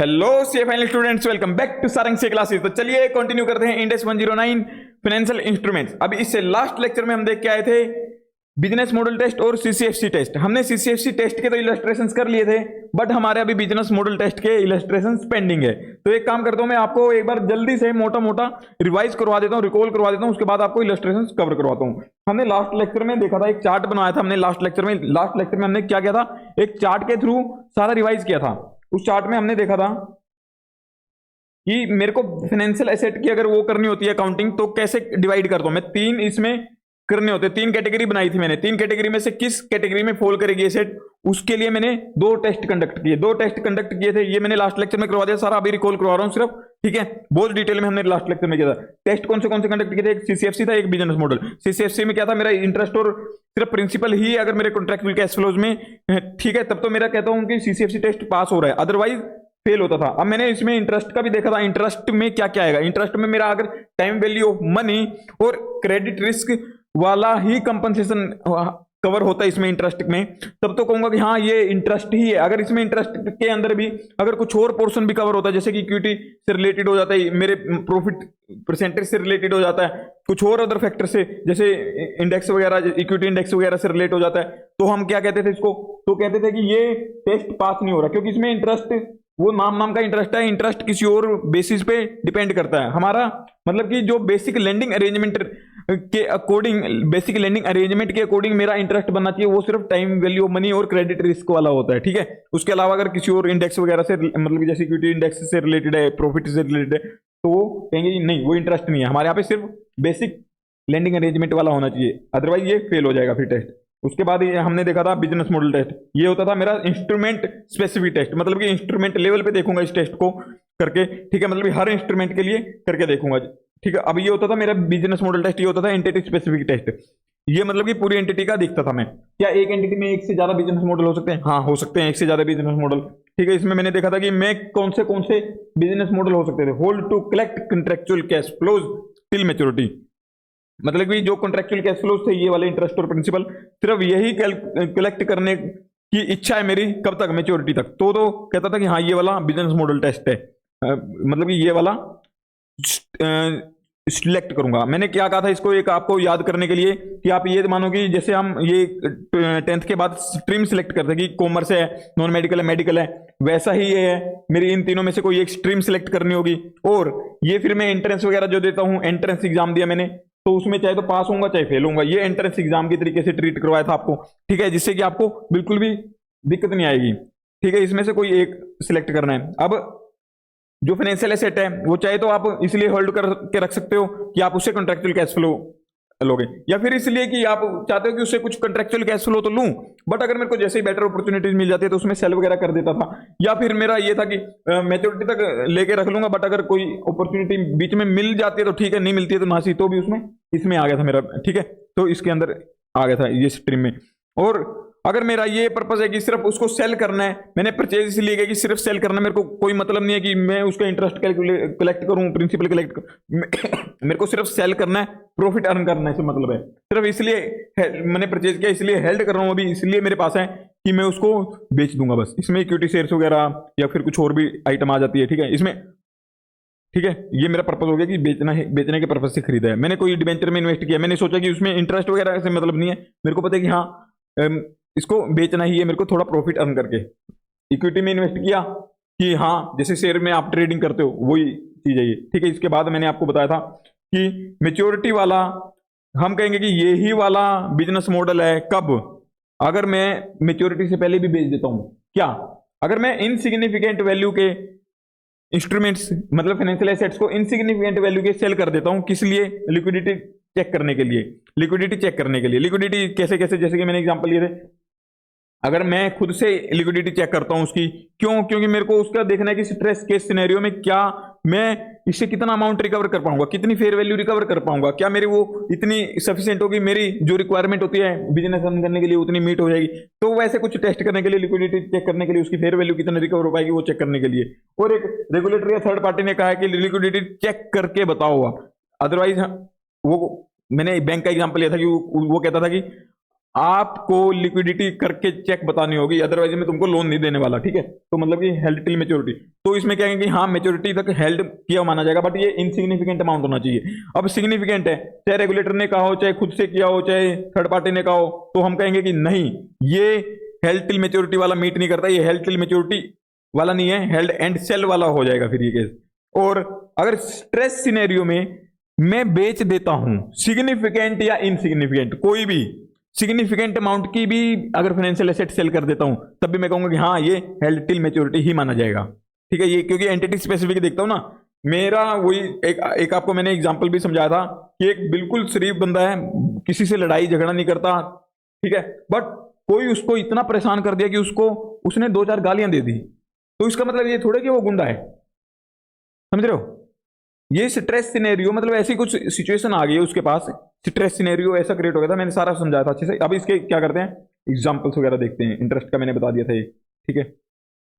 Hello C final students, welcome back to Sarang से classes. तो चलिए कंटिन्यू करते हैं इंडेक्स 109 फाइनेंशियल इंस्ट्रूमेंट्स। अभी इससे लास्ट लेक्चर में हम देख के आए थे बिजनेस मॉडल टेस्ट और सीसीएफसी टेस्ट। हमने सीसीएफसी टेस्ट के तो इलस्ट्रेशंस कर लिए थे, बट हमारे अभी बिजनेस मॉडल टेस्ट के इलस्ट्रेशंस पेंडिंग है। तो एक काम करता हूं, मैं आपको एक बार जल्दी से मोटा मोटा रिवाइज करवा देता हूं, रिकॉल करवा देता हूं, उसके बाद आपको इलस्ट्रेशंस कवर करवाता हूं। हमने लास्ट लेक्चर में देखा था, एक चार्ट बनाया था हमने लास्ट लेक्चर में हमने क्या किया था, एक चार्ट के थ्रू सारा रिवाइज किया था। उस चार्ट में हमने देखा था कि मेरे को फाइनेंशियल एसेट की अगर वो करनी होती है अकाउंटिंग, तो कैसे डिवाइड करता हूं मैं। तीन इसमें करने होते, तीन कैटेगरी बनाई थी मैंने। तीन कैटेगरी में से किस कैटेगरी में फॉल करेगी एसेट, उसके लिए मैंने दो टेस्ट कंडक्ट किए थे। ये मैंने लास्ट लेक्चर में करवा दिया सारा, अभी रिकॉल करवा रहा हूं सिर्फ, ठीक है। बहुत डिटेल में हमने लास्ट लेक्चर में किया था। टेस्ट कौन से कंडक्ट किए थे, एक सीसीएफसी था, एक बिजनेस मॉडल। सीसीएफसी में क्या था, मेरा इंटरेस्ट और सिर्फ प्रिंसिपल ही अगर मेरे कॉन्ट्रैक्चुअल कैश फ्लोज में, ठीक है, तब तो मेरा कहता हूं कि सीसीएफसी टेस्ट पास हो रहा है, अदरवाइज फेल होता था। अब मैंने इसमें इंटरेस्ट का भी देखा था, इंटरेस्ट में क्या क्या आएगा। इंटरेस्ट में मेरा अगर टाइम वैल्यू ऑफ मनी और क्रेडिट रिस्क वाला ही कंपनसेशन कवर होता है इसमें इंटरेस्ट में, तब तो कहूंगा कि हाँ ये इंटरेस्ट ही है। अगर इसमें इंटरेस्ट के अंदर भी अगर कुछ और पोर्शन भी कवर होता है, जैसे कि इक्विटी से रिलेटेड हो जाता है, मेरे प्रॉफिट परसेंटेज से रिलेटेड हो जाता है, कुछ और अदर फैक्टर से, जैसे इंडेक्स वगैरह, इक्विटी इंडेक्स वगैरह से रिलेट हो जाता है, तो हम क्या कहते थे इसको, तो कहते थे कि ये टेस्ट पास नहीं हो रहा, क्योंकि इसमें इंटरेस्ट वो नाम का इंटरेस्ट है। इंटरेस्ट किसी और बेसिस पे डिपेंड करता है। हमारा मतलब कि जो बेसिक लेंडिंग अरेंजमेंट के अकॉर्डिंग मेरा इंटरेस्ट बनना चाहिए, वो सिर्फ टाइम वैल्यू ऑफ मनी और क्रेडिट रिस्क वाला होता है, ठीक है। उसके अलावा अगर किसी और इंडेक्स वगैरह से, मतलब जैसे इक्विटी इंडेक्स से रिलेटेड है, प्रॉफिट से रिलेटेड है, तो वो कहेंगे नहीं वो इंटरेस्ट नहीं है। हमारे यहाँ पे सिर्फ बेसिक लेंडिंग अरेंजमेंट वाला होना चाहिए, अदरवाइज ये फेल हो जाएगा फिर टेस्ट। उसके बाद ये हमने देखा था बिजनेस मॉडल टेस्ट। ये होता था मेरा इंस्ट्रूमेंट स्पेसिफिक टेस्ट, मतलब कि इंस्ट्रूमेंट लेवल पे देखूंगा इस टेस्ट को करके, ठीक है, मतलब कि हर इंस्ट्रूमेंट के लिए करके देखूंगा, ठीक है। अब ये होता था मेरा बिजनेस मॉडल टेस्ट, ये होता था एंटिटी स्पेसिफिक टेस्ट। ये मतलब कि पूरी एंटिटी का दिखता था मैं, क्या एक एंटिटी में एक से ज्यादा बिजनेस मॉडल हो सकते हैं, हाँ हो सकते हैं एक से ज्यादा बिजनेस मॉडल, ठीक है। इसमें मैंने देखा था कि मैं कौन से बिजनेस मॉडल हो सकते थे। Hold to collect contractual cash flows till maturity, मतलब कि जो कॉन्ट्रेक्चुअल कैश फ्लोज थे, ये वाले इंटरेस्ट और प्रिंसिपल, सिर्फ यही कलेक्ट करने की इच्छा है मेरी, कब तक, मैच्योरिटी तक। तो कहता था कि हाँ ये वाला बिजनेस मॉडल टेस्ट है, मतलब कि ये वाला सिलेक्ट करूंगा। मैंने क्या कहा था इसको, एक आपको याद करने के लिए, कि आप ये मानो कि जैसे हम ये 10th के बाद स्ट्रीम सिलेक्ट करते हैं कि कॉमर्स है, नॉन मेडिकल है, मेडिकल है, वैसा ही ये है। मेरी इन तीनों में से कोई एक स्ट्रीम सिलेक्ट करनी होगी, और ये फिर मैं एंट्रेंस वगैरह जो देता हूं, एंट्रेंस एग्जाम दिया मैंने, तो उसमें चाहे तो पास होऊंगा चाहे फेल होऊंगा। ये एंट्रेंस एग्जाम की तरीके से ट्रीट करवाया था आपको, ठीक है, जिससे कि आपको बिल्कुल भी दिक्कत नहीं आएगी, ठीक है। इसमें से कोई एक सिलेक्ट करना है। अब जो फाइनेंशियल एसेट है वो चाहे तो आप इसलिए होल्ड करके रख सकते हो कि आप उससे कॉन्ट्रेक्चुअल कैश फ्लो लोगे, या फिर इसलिए कि आप चाहते हो कि उससे कुछ कॉन्ट्रेक्चुअल कैश फ्लो तो लूं, बट अगर मेरे को जैसे ही बेटर अपॉर्चुनिटीज मिल जाती है तो उसमें सेल वगैरह कर देता था। या फिर मेरा ये था कि मैच्योरिटी तक लेके रख लूंगा, बट अगर कोई अपॉर्चुनिटी बीच में मिल जाती है तो ठीक है, नहीं मिलती है तो नासी, तो भी उसमें इसमें आ गया था मेरा, ठीक है। तो इसके अंदर आ गया था ये स्ट्रीम में। और अगर मेरा ये पर्पस है कि सिर्फ उसको सेल करना है, मैंने परचेज इसलिए किया कि सिर्फ सेल करना है, मेरे को कोई मतलब नहीं है कि मैं उसका इंटरेस्ट कलेक्ट करूं, प्रिंसिपल कलेक्ट मेरे को सिर्फ सेल करना है, प्रॉफिट अर्न करना है, इससे मतलब है। सिर्फ इसलिए मैंने परचेज किया, इसलिए हेल्ड कर रहा हूं अभी, इसलिए मेरे पास है कि मैं उसको बेच दूंगा बस। इसमें इक्विटी शेयर्स वगैरह या फिर कुछ और भी आइटम आ जाती है, ठीक है, इसमें, ठीक है। ये मेरा पर्पस हो गया कि बेचने के पर्पज से खरीदा है। मैंने कोई डिबेंचर में इन्वेस्ट किया, मैंने सोचा कि उसमें इंटरेस्ट वगैरह से मतलब नहीं है, मेरे को पता है कि हाँ इसको बेचना ही है मेरे को, थोड़ा प्रॉफिट अर्न करके। इक्विटी में इन्वेस्ट किया कि हाँ जैसे शेयर में आप ट्रेडिंग करते हो, वही चीज है ये, ठीक है। इसके बाद मैंने आपको बताया था कि मैच्योरिटी वाला हम कहेंगे कि ये ही वाला बिजनेस मॉडल है कब, अगर मैं मैच्योरिटी से पहले भी बेच देता हूं। क्या, अगर मैं इनसिग्निफिकेंट वैल्यू के इंस्ट्रूमेंट्स, मतलब फाइनेंशियल एसेट्स को इनसिग्निफिकेंट वैल्यू के सेल कर देता हूं, किस लिए, लिक्विडिटी चेक करने के लिए। लिक्विडिटी कैसे कैसे, जैसे कि मैंने एग्जांपल लिए थे, अगर मैं खुद से लिक्विडिटी चेक करता हूं उसकी, क्यों, क्योंकि मेरे को उसका देखना है कि स्ट्रेस केस सिनेरियो में क्या मैं इससे कितना अमाउंट रिकवर कर पाऊंगा, कितनी फेयर वैल्यू रिकवर कर पाऊंगा, क्या मेरी वो इतनी सफिशिएंट होगी, मेरी जो रिक्वायरमेंट होती है बिजनेस रन करने के लिए उतनी मीट हो जाएगी। तो वैसे कुछ टेस्ट करने के लिए, लिक्विडिटी चेक करने के लिए, उसकी फेयर वैल्यू कितना रिकवर हो पाएगी वो चेक करने के लिए। और एक रेगुलेटरी या थर्ड पार्टी ने कहा है कि लिक्विडिटी चेक करके बताओ, अदरवाइज वो, मैंने बैंक का एग्जाम्पल लिया था कि वो कहता था कि आपको लिक्विडिटी करके चेक बतानी होगी, अदरवाइज मैं तुमको लोन नहीं देने वाला, ठीक है। तो मतलब कि हेल्ड टिल मेच्योरिटी, तो इसमें क्या है कि हाँ मेच्योरिटी तक हेल्ड किया माना जाएगा, बट ये इनसिग्निफिकेंट अमाउंट होना चाहिए। अब सिग्निफिकेंट है, चाहे रेगुलेटर ने कहा हो, चाहे खुद से किया हो, चाहे थर्ड पार्टी ने कहा हो, तो हम कहेंगे कि नहीं, ये हेल्ड टिल मेच्योरिटी वाला मीट नहीं करता, ये हेल्ड टिल मेच्योरिटी वाला नहीं है, हेल्ड एंड सेल वाला हो जाएगा फिर ये केस। और अगर स्ट्रेस सिनेरियो में मैं बेच देता हूं, सिग्निफिकेंट या इनसिग्निफिकेंट कोई भी सिग्निफिकेंट अमाउंट की भी अगर फाइनेंशियल एसेट सेल कर देता हूं, तब भी मैं कहूंगा कि हाँ ये हेल्ड टिल मेच्योरिटी ही माना जाएगा, ठीक है। ये क्योंकि एंटिटी स्पेसिफिक देखता हूं ना, मेरा वही एक आपको मैंने एग्जांपल भी समझाया था कि एक बिल्कुल शरीफ बंदा है, किसी से लड़ाई झगड़ा नहीं करता, ठीक है, बट कोई उसको इतना परेशान कर दिया कि उसने 2-4 गालियां दे दी, तो इसका मतलब ये थोड़ा कि वो गुंडा है, समझ रहे हो। ये स्ट्रेस सिनेरियो मतलब ऐसी कुछ सिचुएशन आ गई है उसके पास, स्ट्रेस सिनेरियो ऐसा क्रिएट हो गया था, मैंने सारा समझाया था अच्छे से। अब इसके क्या करते हैं, एग्जांपल्स वगैरह देखते हैं, इंटरेस्ट का मैंने बता दिया था ये, ठीक है।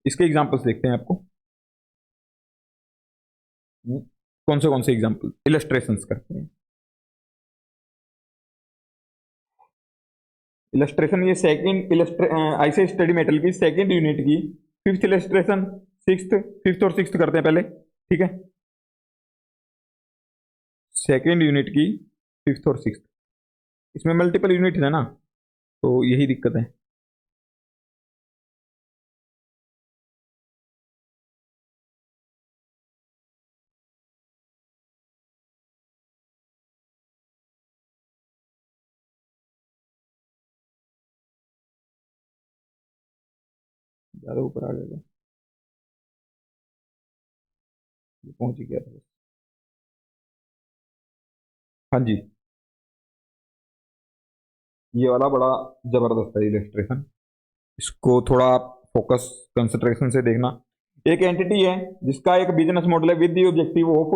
इसके एग्जांपल्स देखते हैं आपको, कौन से एग्जांपल, इलस्ट्रेशंस करते हैं। इलस्ट्रेशन, ये सेकंड ऐसे स्टडी मेटल की सेकंड यूनिट की फिफ्थ इलस्ट्रेशन, फिफ्थ और सिक्स्थ करते हैं पहले, ठीक है। सेकेंड यूनिट की फिफ्थ और सिक्स्थ, इसमें मल्टीपल यूनिट है ना, तो यही दिक्कत है। ज्यादा ऊपर आ जाएगा, ये पहुंच ही गया था। हाँ जी, ये वाला बड़ा जबरदस्त है इलस्ट्रेशन, इसको थोड़ा फोकस कंसंट्रेशन से देखना। एक एंटिटी है जिसका एक बिजनेस मॉडल है with the objective of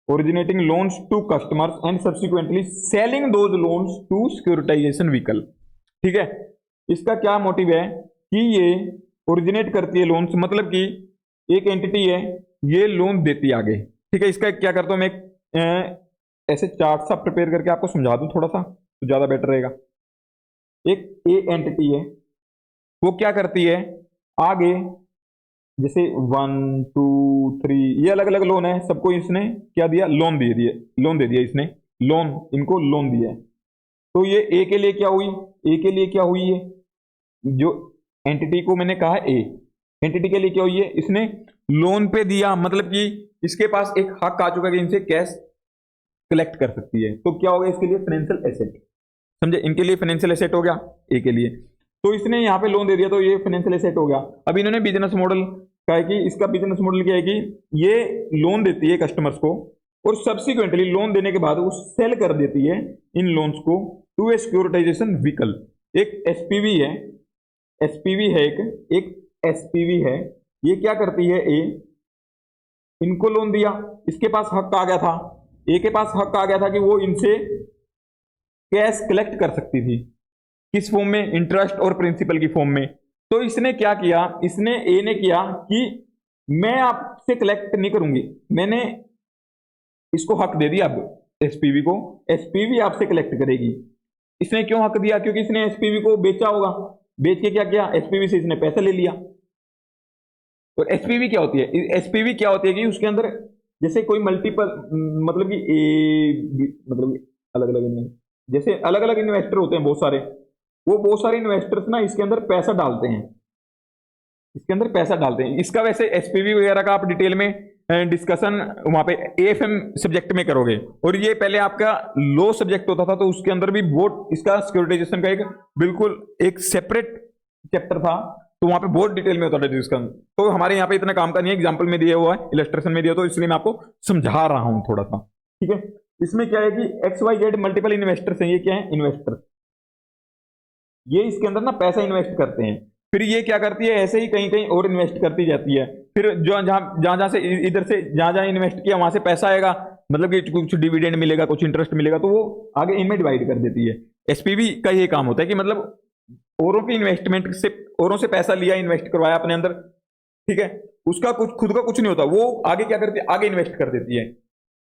originating loans to customers and subsequently selling those loans to securitisation vehicle, ठीक है। इसका क्या मोटिव है कि ये ओरिजिनेट करती है लोन्स, मतलब कि एक एंटिटी है, ये लोन देती है आगे, ठीक है। इसका क्या करता हूं मैं, ऐसे चार्ट सा प्रिपेयर करके आपको समझा दूं थोड़ा सा, तो ज्यादा बेटर रहेगा। एक ए एंटिटी है, वो क्या करती है आगे, जैसे 1 2 3 ये अलग अलग लोन है, सबको इसने क्या दिया, लोन दे दिया इसने, लोन इनको लोन दिया है। तो ये ए के लिए क्या हुई, ए के लिए क्या हुई है, जो एंटिटी को मैंने कहा ए, एंटिटी के लिए क्या हुई है, इसने लोन पे दिया, मतलब कि इसके पास एक हक आ चुका है कि इनसे कैश कलेक्ट कर सकती है, तो क्या होगा इसके लिए फाइनेंशियल एसेट, समझे, इनके लिए फाइनेंशियल एसेट हो गया ए के लिए। तो इसने यहाँ पे लोन दे दिया, तो ये फाइनेंशियल एसेट हो गया। अब इन्होंने बिजनेस मॉडल कहा है कि इसका बिजनेस मॉडल क्या है कि ये लोन देती है कस्टमर्स को, और सब्सिक्वेंटली लोन देने के बाद वो सेल कर देती है इन लोन्स को टू ए सिक्योरिटाइजेशन व्हीकल। एक एसपीवी है, एसपीवी है एक एसपीवी है, ये क्या करती है, ए इनको लोन दिया, इसके पास हक आ गया था, ए के पास हक आ गया था कि वो इनसे कैश कलेक्ट कर सकती थी, किस फॉर्म में, इंटरेस्ट और प्रिंसिपल की फॉर्म में। तो इसने क्या किया, इसने ए ने किया कि मैं आपसे कलेक्ट नहीं करूंगी, मैंने इसको हक दे दिया, अब एसपीवी को, एसपीवी आपसे कलेक्ट करेगी। इसने क्यों हक दिया, क्योंकि इसने एसपीवी को बेचा होगा, बेच के क्या किया, एसपीवी से इसने पैसा ले लिया। तो एसपीवी क्या होती है, एसपीवी क्या होती है कि उसके अंदर जैसे कोई मल्टीपल, मतलब कि मतलब अलग अलग, जैसे अलग अलग इन्वेस्टर होते हैं बहुत सारे, वो बहुत सारे इन्वेस्टर्स ना इसके अंदर पैसा डालते हैं, इसके अंदर पैसा डालते हैं। इसका वैसे एसपीवी वगैरह का आप डिटेल में डिस्कशन वहां पे एएफएम सब्जेक्ट में करोगे, और ये पहले आपका लो सब्जेक्ट होता था, तो उसके अंदर भी बहुत इसका सिक्योरिटाइजेशन का एक बिल्कुल एक सेपरेट चैप्टर था, तो वहां पे बहुत डिटेल में होता था डिस्कशन। तो हमारे यहाँ पे इतना काम का नहीं है, एग्जाम्पल में दिया हुआ है, इलस्ट्रेशन में दिया, तो इसलिए मैं आपको समझा रहा हूं थोड़ा सा, ठीक है। इसमें क्या है कि XYZ मल्टीपल इन्वेस्टर्स हैं, ये क्या है, इन्वेस्टर, ये इसके अंदर ना पैसा इन्वेस्ट करते हैं, फिर ये क्या करती है, ऐसे ही कहीं कहीं और इन्वेस्ट करती जाती है, फिर जो जहां से इधर से जहां जहां इन्वेस्ट किया वहां से पैसा आएगा, मतलब कि कुछ डिविडेंड मिलेगा, कुछ इंटरेस्ट मिलेगा, तो वो आगे इनमें डिवाइड कर देती है। एसपीवी का ये काम होता है कि मतलब औरों की इन्वेस्टमेंट से, औरों से पैसा लिया, इन्वेस्ट करवाया अपने अंदर, ठीक है, उसका कुछ खुद का कुछ नहीं होता, वो आगे क्या करती है, आगे इन्वेस्ट कर देती है,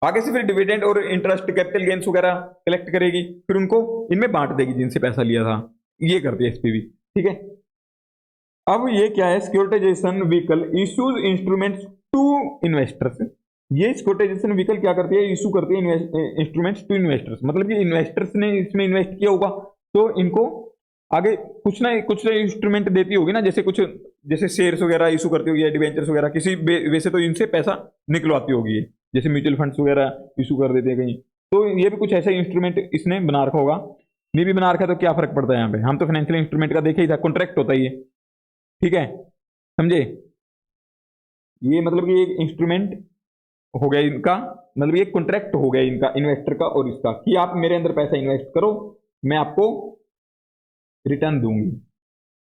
आगे से फिर डिविडेंड और इंटरेस्ट कैपिटल गेन्स वगैरह कलेक्ट करेगी, फिर उनको इनमें बांट देगी जिनसे पैसा लिया था। ये करती है एसपीवी, ठीक है। अब ये क्या है, securitisation vehicle issues instruments to investors. ये सिक्योरिटाइजेशन व्हीकल क्या करती है, इशू करती है इंस्ट्रूमेंट्स टू इन्वेस्टर्स, मतलब कि इन्वेस्टर्स ने इसमें इन्वेस्ट किया होगा तो इनको आगे कुछ ना इंस्ट्रूमेंट देती होगी ना, जैसे कुछ जैसे शेयर्स वगैरह इशू करती होगी, डिवेंचर्स वगैरह किसी वैसे तो इनसे पैसा निकलवाती होगी, जैसे म्यूचुअल फंड्स वगैरह इशू कर देते हैं कहीं, तो ये भी कुछ ऐसा इंस्ट्रूमेंट इसने बना रखा होगा। नहीं भी बना रखा तो क्या फर्क पड़ता है यहाँ पे, हम तो फाइनेंशियल इंस्ट्रूमेंट का देखे ही था, कॉन्ट्रैक्ट होता ही है, ठीक है, समझे। ये मतलब कि एक इंस्ट्रूमेंट हो गया इनका, मतलब ये कॉन्ट्रैक्ट हो गया इनका, इन्वेस्टर का और इसका, कि आप मेरे अंदर पैसा इन्वेस्ट करो, मैं आपको रिटर्न दूंगी,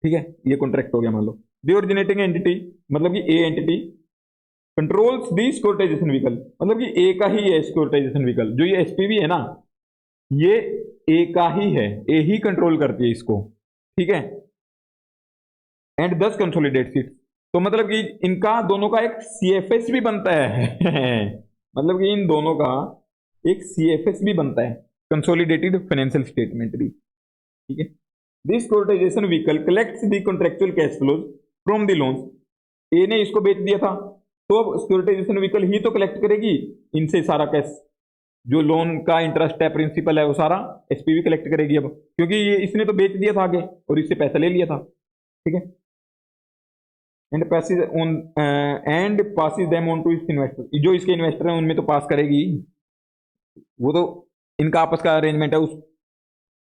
ठीक है, ये कॉन्ट्रैक्ट हो गया। मान लो दी ओरिजिनेटिंग एंटिटी, मतलब कि ए एंटिटी कंट्रोल्स दी सिक्योरिटाइजेशन व्हीकल, मतलब कि ए का ही है सिक्योरिटाइजेशन व्हीकल, जो ये एसपीवी है ना, ये ए का ही है, ए ही कंट्रोल करती है इसको, ठीक है। एंड 10 कंसोलिडेट सीट, तो मतलब कि इनका दोनों का एक सीएफएस भी बनता है मतलब कि इन दोनों का एक सीएफएस भी बनता है, कंसोलिडेटेड फाइनेंशियल स्टेटमेंट भी, ठीक है। This securitisation vehicle collects the contractual cash flows from the loans. A ने इसको बेच दिया था, तो अब सिक्योरिटाइजेशन व्हीकल ही तो कलेक्ट करेगी इनसे सारा कैश, जो लोन का इंटरेस्ट है, प्रिंसिपल है, वो सारा एसपीवी कलेक्ट करेगी अब, क्योंकि ये इसने तो बेच दिया था आगे और इससे पैसा ले लिया था, ठीक है। And passes on and passes them on to its investor, जो इसके इन्वेस्टर हैं उनमें तो पास करेगी, वो तो इनका आपस का अरेंजमेंट है, उस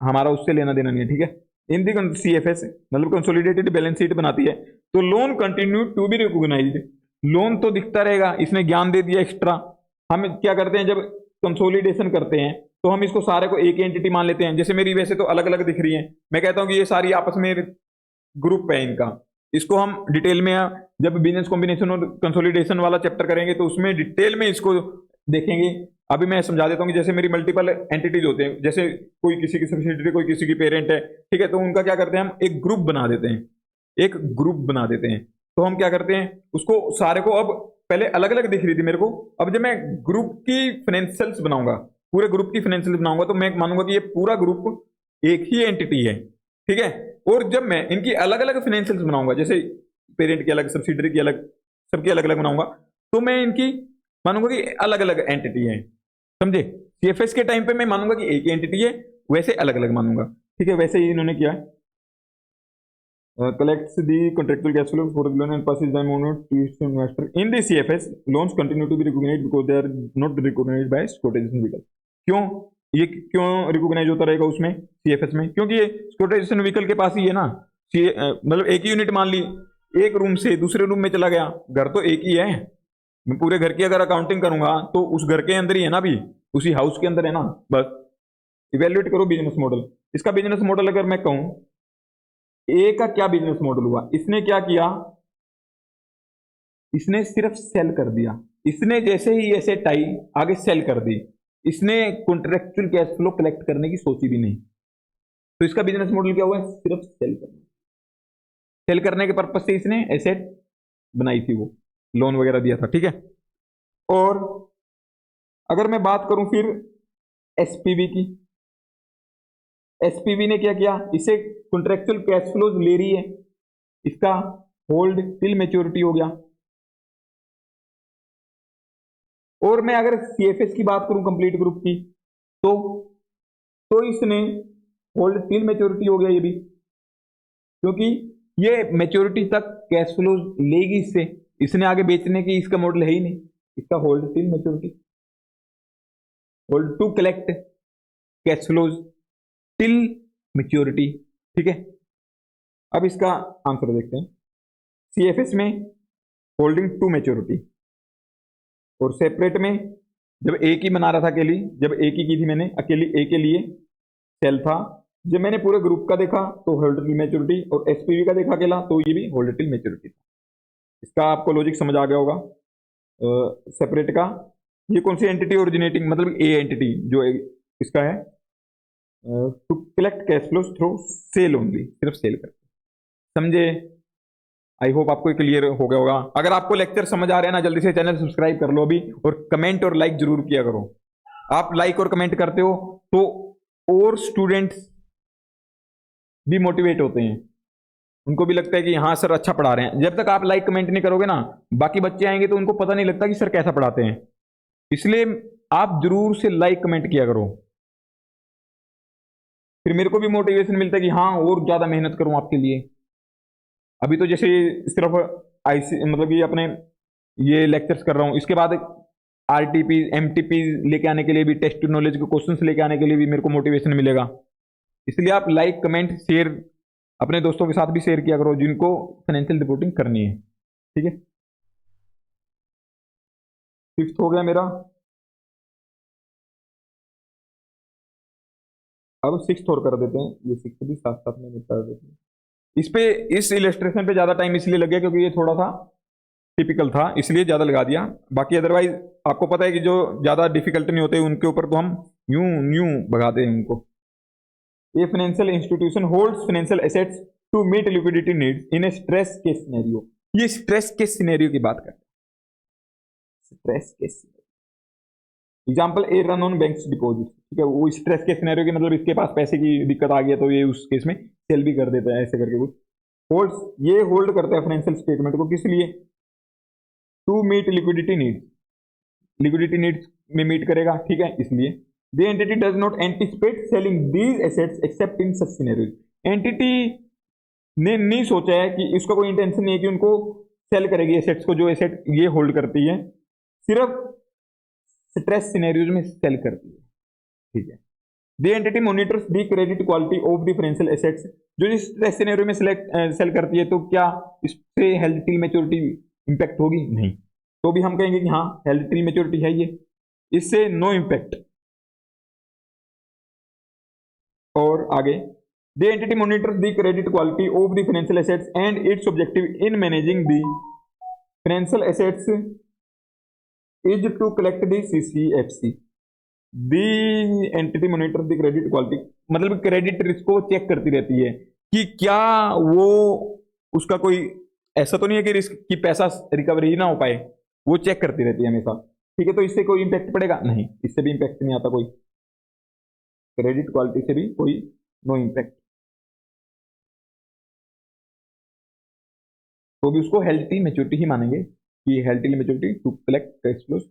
हमारा उससे लेना देना नहीं है, ठीक है। इन दी सीएफएस मतलब कंसोलिडेटेड बैलेंस शीट बनाती है, तो loan continue to be recognised, loan तो दिखता रहेगा, इसने ज्ञान दे दिया एक्स्ट्रा। हम क्या करते हैं जब कंसोलिडेशन करते हैं तो हम इसको सारे को एक एंटिटी मान लेते हैं, जैसे मेरी वैसे तो अलग अलग दिख रही है, मैं कहता हूं कि ये सारी आपस में ग्रुप है इनका, इसको हम डिटेल में जब बिजनेस कॉम्बिनेशन और कंसोलिडेशन वाला चैप्टर करेंगे तो उसमें डिटेल में इसको देखेंगे। अभी मैं समझा देता हूँ कि जैसे मेरी मल्टीपल एंटिटीज होते हैं, जैसे कोई किसी की सब्सिडियरी, कोई किसी की पेरेंट है, ठीक है, तो उनका क्या करते हैं हम एक ग्रुप बना देते हैं, एक ग्रुप बना देते हैं। तो हम क्या करते हैं उसको सारे को, अब पहले अलग अलग दिख रही थी मेरे को, अब जब मैं ग्रुप की फाइनेंशियल्स बनाऊंगा, पूरे ग्रुप की फाइनेंशियल्स बनाऊंगा, तो मैं मानूंगा कि ये पूरा ग्रुप एक ही एंटिटी है, ठीक है। और जब मैं इनकी अलग अलग फाइनेंशियल्स बनाऊंगा, जैसे पेरेंट की अलग, सब्सिडियरी की अलग, सबकी अलग अलग बनाऊंगा, तो मैं इनकी मानूंगा कि अलग अलग एंटिटी है, समझे। सीएफएस के टाइम पे मैं मानूंगा कि एक एंटिटी है, वैसे अलग अलग मानूंगा, ठीक है। वैसे ही इन्होंने किया, collects the contractual cash flow for the loan and passes them on to its investor. In the CFS, loans continue to be recognized because they are not recognized by securitization vehicle. क्यों ये क्यों recognise होता रहेगा उसमें CFS में, क्योंकि ये securitisation vehicle के पास ही है ना, मतलब एक ही यूनिट मान ली, एक रूम से दूसरे रूम में चला गया, घर तो एक ही है, मैं पूरे घर की अगर अकाउंटिंग करूंगा तो उस घर के अंदर ही है ना, अभी उसी हाउस के अंदर है ना, बस इवेल्युएट करो बिजनेस मॉडल। इसका बिजनेस मॉडल अगर मैं कहूं, ए का क्या बिजनेस मॉडल हुआ, इसने क्या किया, इसने सिर्फ सेल कर दिया, इसने जैसे ही एसेट आई आगे सेल कर दी, इसने कॉन्ट्रेक्चुअल कैश फ्लो कलेक्ट करने की सोची भी नहीं। तो इसका बिजनेस मॉडल क्या हुआ, सिर्फ सेल करना, सेल करने के पर्पज से इसने एसेट बनाई थी, वो लोन वगैरह दिया था, ठीक है। और अगर मैं बात करूं फिर एसपीवी की, एसपीवी ने क्या किया, इसे कॉन्ट्रेक्चुअल कैश फ्लोज ले रही है, इसका होल्ड टिल मैच्योरिटी हो गया। और मैं अगर सीएफएस की बात करूं कंप्लीट ग्रुप की, तो इसने होल्ड टिल मैच्योरिटी हो गया ये भी, क्योंकि ये मैच्योरिटी तक कैश फ्लोज लेगी इससे, इसने आगे बेचने की इसका मॉडल है ही नहीं, इसका hold till maturity, hold to collect cash flows till maturity, ठीक है। अब इसका आंसर देखते हैं, सीएफएस में होल्डिंग टू मैच्योरिटी, और सेपरेट में जब एक ही बना रहा था अकेली, जब एक ही की थी मैंने अकेली ए के लिए सेल था, जब मैंने पूरे ग्रुप का देखा तो होल्ड टिल मैच्योरिटी, और एसपीवी का देखा अकेला तो ये भी होल्ड टिल मैच्योरिटी था। इसका आपको लॉजिक समझ आ गया होगा। सेपरेट का ये कौन सी एंटिटी ओरिजिनेटिंग, मतलब ए एंटिटी जो इसका है, to collect cash flows through sale only, सिर्फ सेल करके, समझे। आई होप आपको क्लियर हो गया होगा। अगर आपको लेक्चर समझ आ रहे हैं ना, जल्दी से चैनल सब्सक्राइब कर लो अभी, और कमेंट और लाइक जरूर किया करो। आप लाइक और कमेंट करते हो तो और स्टूडेंट्स भी मोटिवेट होते हैं, उनको भी लगता है कि हाँ सर अच्छा पढ़ा रहे हैं। जब तक आप लाइक कमेंट नहीं करोगे ना, बाकी बच्चे आएंगे तो उनको पता नहीं लगता कि सर कैसा पढ़ाते हैं। इसलिए आप जरूर से लाइक कमेंट किया करो, फिर मेरे को भी मोटिवेशन मिलता है कि हाँ और ज्यादा मेहनत करूं आपके लिए। अभी तो जैसे सिर्फ आईसी मतलब कि अपने ये लेक्चर्स कर रहा हूँ, इसके बाद आरटीपी एमटीपी लेके आने के लिए भी, टेस्ट नॉलेज के क्वेश्चंस लेके आने के लिए भी मेरे को मोटिवेशन मिलेगा। इसलिए आप लाइक कमेंट शेयर अपने दोस्तों के साथ भी शेयर किया करो जिनको फाइनेंशियल रिपोर्टिंग करनी है। ठीक है, फिफ्थ हो गया मेरा। अब सिक्स्थ और कर देते हैं, ये सिक्स्थ भी साथ साथ में निपटा देते हैं। इस पे इस इलस्ट्रेशन पे ज्यादा टाइम इसलिए लग गया क्योंकि ये थोड़ा सा टिपिकल था, इसलिए ज्यादा लगा दिया। बाकी अदरवाइज आपको पता है कि जो ज्यादा डिफिकल्ट नहीं होते उनके ऊपर तो हम यूं यूं भगाते हैं उनको। A financial institution holds financial assets to meet liquidity needs in a stress case scenario. ये स्ट्रेस केस सिनेरियो की बात करते हैं, stress case. Example a run on bank deposit. ठीक है, वो स्ट्रेस के सिनेरियो की मतलब इसके पास पैसे की दिक्कत आ गई है तो ये उस केस में सेल भी कर देता है, ऐसे करके कुछ होल्ड्स। ये होल्ड करता है फाइनेंशियल स्टेटमेंट को, किस लिए? To meet liquidity needs, liquidity needs में मीट करेगा। ठीक है, इसलिए the entity does not anticipate selling these assets except in such scenario. Entity ने नहीं सोचा है कि इसका कोई इंटेंशन नहीं है कि उनको सेल करेगी एसेट्स को, जो एसेट ये होल्ड करती है, सिर्फ स्ट्रेस सिनेरियोज में सेल करती है। ठीक है, the entity monitors the credit quality of the financial assets. जो इस स्ट्रेस सिनेरियो में सेल करती है तो क्या इससे हेल्थ टिल मैच्योरिटी इंपैक्ट होगी? नहीं। तो भी हम कहेंगे कि हाँ हेल्थ टिल मैच्योरिटी है ये, इससे नो इंपैक्ट। और आगे, the entity monitors the credit quality of the financial assets and its objective in managing the financial assets is to collect the CCFC. The entity monitor the credit quality, मतलब credit risk को check करती रहती है कि क्या वो उसका कोई ऐसा तो नहीं है कि रिस्क की पैसा रिकवरी ही ना हो पाए, वो चेक करती रहती है हमेशा। ठीक है, तो इससे कोई इंपैक्ट पड़ेगा? नहीं, इससे भी इंपैक्ट नहीं आता कोई, क्रेडिट क्वालिटी से भी कोई नो इंपैक्ट। तो भी उसको हेल्थी मैच्योरिटी ही मानेंगे कि healthy maturity to collect cash flows.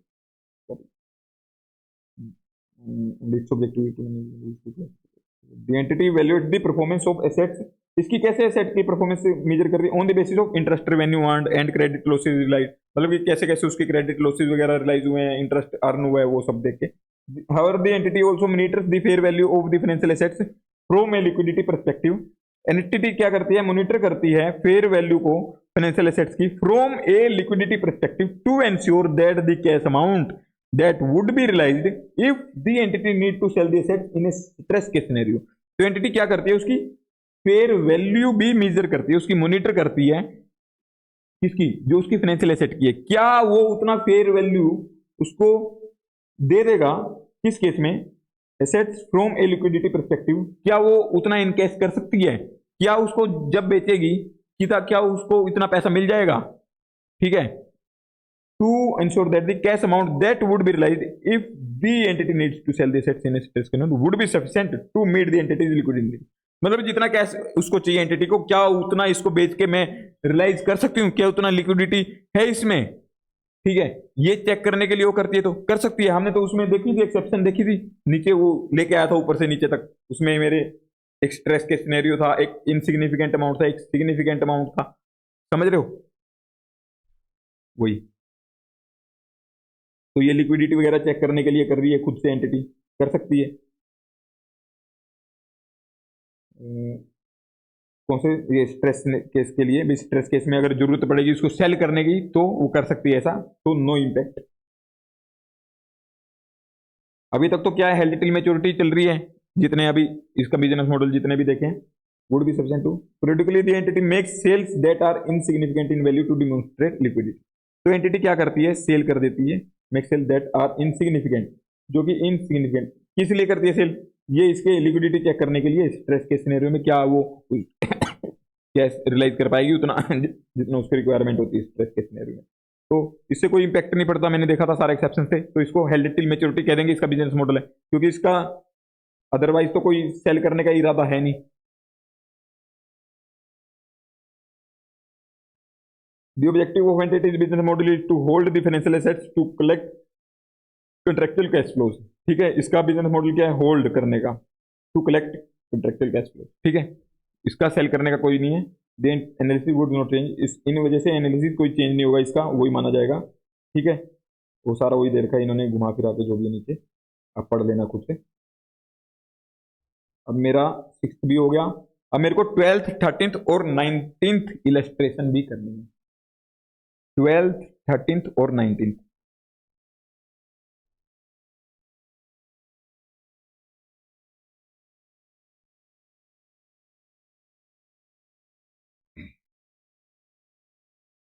The entity evaluates the performance of assets। इसकी कैसे एसेट की परफॉर्मेंस मेजर कर रही है? On the basis of interest revenue earned and credit losses realise, मतलब कि कैसे कैसे उसके क्रेडिट लॉसेस वगैरह रियलाइज हुए हैं, इंटरेस्ट अर्न हुआ है, वो सब देख के। However, the entity also monitors the fair value of the financial assets from a liquidity perspective। Entity क्या करती है? मॉनिटर करती है फेयर वैल्यू को फाइनेंशियल एसेट्स की from a liquidity perspective to ensure that the cash amount that would be realized if the entity need to sell the asset in a stress case scenario। तो entity क्या करती है? उसकी fair value भी major करती है, उसकी monitor करती है किसकी? जो उसकी फाइनेंशियल एसेट की है, क्या वो उतना फेयर वैल्यू उसको दे देगा? किस केस में? Assets from a liquidity perspective, क्या वो उतना इनकैश कर सकती है? क्या उसको जब बेचेगी क्या उसको इतना पैसा मिल जाएगा? ठीक है, to ensure that the cash amount that would be realized if the entity needs to sell the assets in a stress condition would be sufficient to meet the entity's liquidity need। मतलब जितना cash उसको चाहिए entity को, क्या उतना इसको बेच के मैं रियलाइज कर सकती हूँ? क्या उतना लिक्विडिटी है इसमें? ठीक है, ये चेक करने के लिए वो करती है तो कर सकती है। हमने तो उसमें देखी थी, एक्सेप्शन देखी थी, नीचे वो लेके आया था ऊपर से नीचे तक। उसमें मेरे एक स्ट्रेस के सिनेरियो था, एक इनसिग्निफिकेंट अमाउंट था, एक सिग्निफिकेंट अमाउंट था, समझ रहे हो? वही तो ये लिक्विडिटी वगैरह चेक करने के लिए कर रही है, खुद से एंटिटी कर सकती है। कौन से? ये स्ट्रेस केस के लिए भी, स्ट्रेस केस में अगर जरूरत पड़ेगी उसको सेल करने की तो वो कर सकती है ऐसा, तो नो इम्पैक्ट। अभी तक तो क्या है, हेल्थ टिल मैच्योरिटी चल रही है, जितने अभी इसका बिजनेस मॉडल जितने भी देखे would be sufficient to periodically the entity makes sales that are insignificant in value to demonstrate liquidity। तो एंटिटी क्या करती है? सेल कर देती है, make sale that are insignificant, जो कि इनसिग्निफिकेंट किस लिए करती है सेल? ये इसके लिक्विडिटी चेक करने के लिए, स्ट्रेस के सिनेरियो में क्या वो कैश रियलाइज कर पाएगी उतना जितना उसकी रिक्वायरमेंट होती है स्ट्रेस के सिनेरियो में। तो इससे कोई इंपैक्ट नहीं पड़ता, मैंने देखा था सारे एक्सेप्शन से। तो इसको हेल्ड टिल मैच्योरिटी कह देंगे, इसका बिजनेस मॉडल है, क्योंकि इसका अदरवाइज तो कोई सेल करने का इरादा है नहीं। The objective of entity's business model is to hold the financial assets to collect contractual cash flows. ठीक है, इसका बिजनेस मॉडल क्या है? होल्ड करने का, to collect contractual cash flow. ठीक है, इसका सेल करने का कोई नहीं है। Then analysis would not change, इस इन वजह से एनालिसिस कोई चेंज नहीं होगा, इसका वही माना जाएगा। ठीक है, वो सारा वही दे रखा है इन्होंने घुमा फिरा के, जो भी है नीचे आप पढ़ लेना खुद से। अब मेरा 6th भी हो गया। अब मेरे को 12th 13th और 19th इलस्ट्रेशन भी करनी है। 12th 13th और 19th।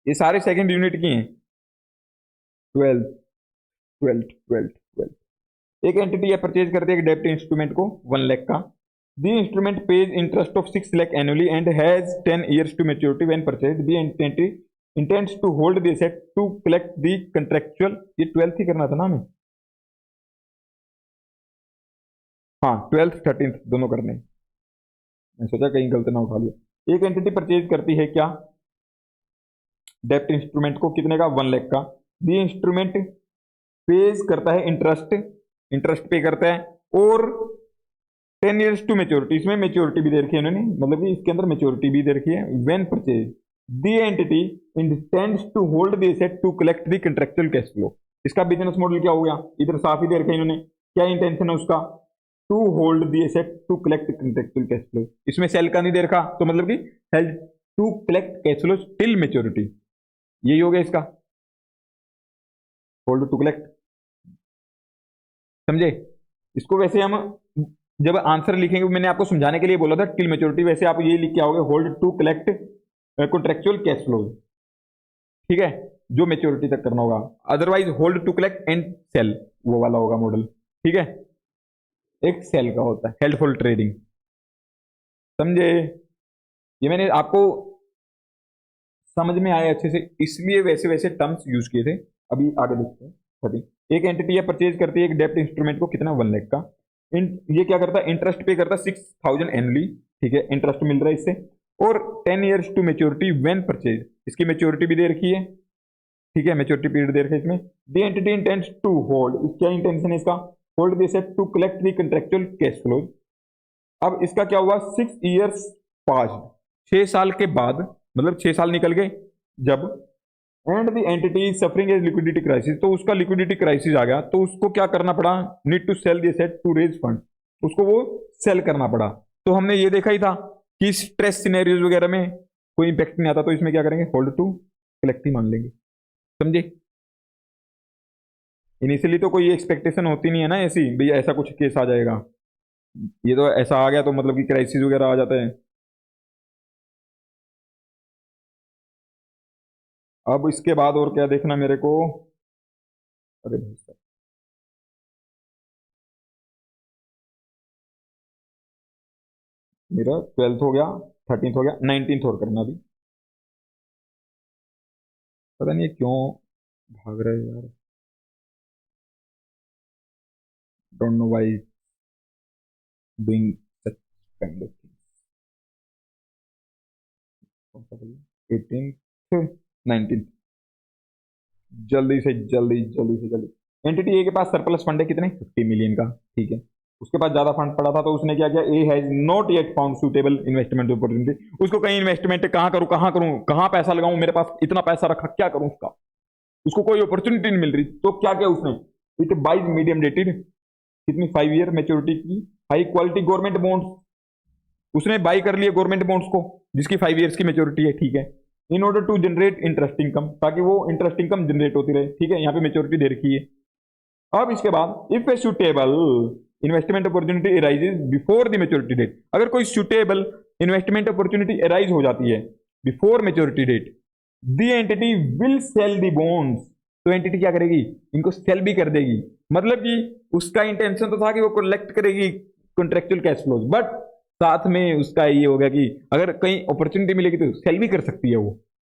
ये सारे सेकंड यूनिट की हैं। 12th 12th 12th 12th। एक एंटिटी है परचेज करती है एक डेब्ट इंस्ट्रूमेंट को 1 लाख का। The instrument pays interest of 6 lakh annually and has 10 years to maturity when purchase. The entity intends to hold the asset to collect the contractual. ये 12th ही करना था ना हमें? हाँ, 12th 13th दोनों करने। मैं सोचा कहीं गलत ना उठा लिया। एक एंटिटी परचेज करती है क्या? डेप्ट इंस्ट्रूमेंट को, कितने का? 1 लाख का। दी इंस्ट्रूमेंट पेज करता है इंटरेस्ट, इंटरेस्ट पे करता है, और 10 years टू मेच्योरिटी। इसमें मेच्योरिटी भी दे रखी है इन्होंने, मतलब कि इसके अंदर मेच्योरिटी भी दे रखी है। When purchase the entity intends to hold the asset to collect the contractual cash flow. इसका बिजनेस मॉडल क्या हो गया? इधर साफ ही दे रखा है इन्होंने, क्या इंटेंशन है उसका? To hold the asset to collect contractual cash flow. इसमें सेल का नहीं दे रखा, तो मतलब कि held to collect cash flow till maturity. यही हो गया इसका, होल्ड टू कलेक्ट। समझे? इसको वैसे हम जब आंसर लिखेंगे, मैंने आपको समझाने के लिए बोला था टिल मेच्योरिटी, वैसे आप ये लिख के आओगे hold to collect contractual cash flow. ठीक है, जो मेच्योरिटी तक करना होगा। Otherwise hold to collect and sell, वो वाला होगा मॉडल। ठीक है, एक सेल का होता है हेल्पफुल ट्रेडिंग। समझे? ये मैंने आपको समझ में आए अच्छे से, इसलिए वैसे वैसे टर्म्स यूज किए थे। अभी आगे देखते हैं। 30। एक एंटिटी है परचेज करती है एक डेप्ट इंस्ट्रूमेंट को, कितना? 1 लाख का। ये क्या करता है? इंटरेस्ट पे करता है 6000 एनुअली। ठीक है, इंटरेस्ट मिल रहा है इससे, और 10 years to maturity when purchase. इसकी मेच्योरिटी भी दे रखी है। ठीक है, मेच्योरिटी पीरियड दे रखा है इसमें। The entity intends to hold, क्या इंटेंशन है इसका? Hold this asset to collect the contractual cash flows. अब इसका क्या हुआ? 6 years पास, 6 साल के बाद, मतलब 6 साल निकल गए जब, and the entity suffering A liquidity crisis, तो उसका लिक्विडिटी क्राइसिस आ गया, तो उसको क्या करना पड़ा? Need to sell the asset to raise fund. उसको वो सेल करना पड़ा। तो हमने ये देखा ही था कि स्ट्रेस सिनेरियोज वगैरह में कोई इंपैक्ट नहीं आता, तो इसमें क्या करेंगे? होल्ड टू कलेक्ट ही मान लेंगे। समझे? इनिशियली तो कोई एक्सपेक्टेशन होती नहीं है ना ऐसी, भैया ऐसा कुछ केस आ जाएगा। ये तो ऐसा आ गया तो मतलब कि क्राइसिस वगैरह आ जाता है। अब इसके बाद और क्या देखना मेरे को? अरे भाई साहब, मेरा 12th हो गया, 13th हो गया, 19th और करना भी। पता नहीं ये क्यों भाग रहे हैं यार, don't know why doing such kind of things. 18th 19th, जल्दी से जल्दी, जल्दी से जल्दी। एंटिटी ए के पास सरप्लस फंड है, कितने? 50 मिलियन का। ठीक है, उसके पास ज्यादा फंड पड़ा था, तो उसने क्या किया? A has not yet found suitable investment opportunity. उसको कहीं इन्वेस्टमेंट कहाँ करूं, कहाँ करूं, कहाँ पैसा लगाऊं, मेरे पास इतना पैसा रखा, क्या करूं उसका? उसको कोई अपॉर्चुनिटी नहीं मिल रही, तो क्या किया उसने? इट बाइज मीडियम डेटेड, कितनी? 5 year मेच्योरिटी की हाई क्वालिटी गवर्नमेंट बॉन्ड्स। उसने बाई कर लिए गवर्नमेंट बॉन्ड्स को, जिसकी 5 years की मेच्योरिटी है। ठीक है, in order to generate interest income, ताकि वो इंटरेस्ट इनकम जनरेट होती रहे। ठीक है, यहाँ पे मेच्योरिटी दे रखी है। अब इसके बाद if a suitable investment opportunity arises before the maturity date, अगर कोई सुटेबल इन्वेस्टमेंट अपॉर्चुनिटी अराइज हो जाती है before maturity date, the entity will sell the bonds. तो एंटिटी क्या करेगी? इनको सेल भी कर देगी। मतलब कि उसका इंटेंशन तो था कि वो कलेक्ट करेगी कॉन्ट्रेक्चुअल कैश फ्लोज, बट साथ में उसका ये हो गया कि अगर कहीं अपॉर्चुनिटी मिलेगी तो सेल भी कर सकती है वो।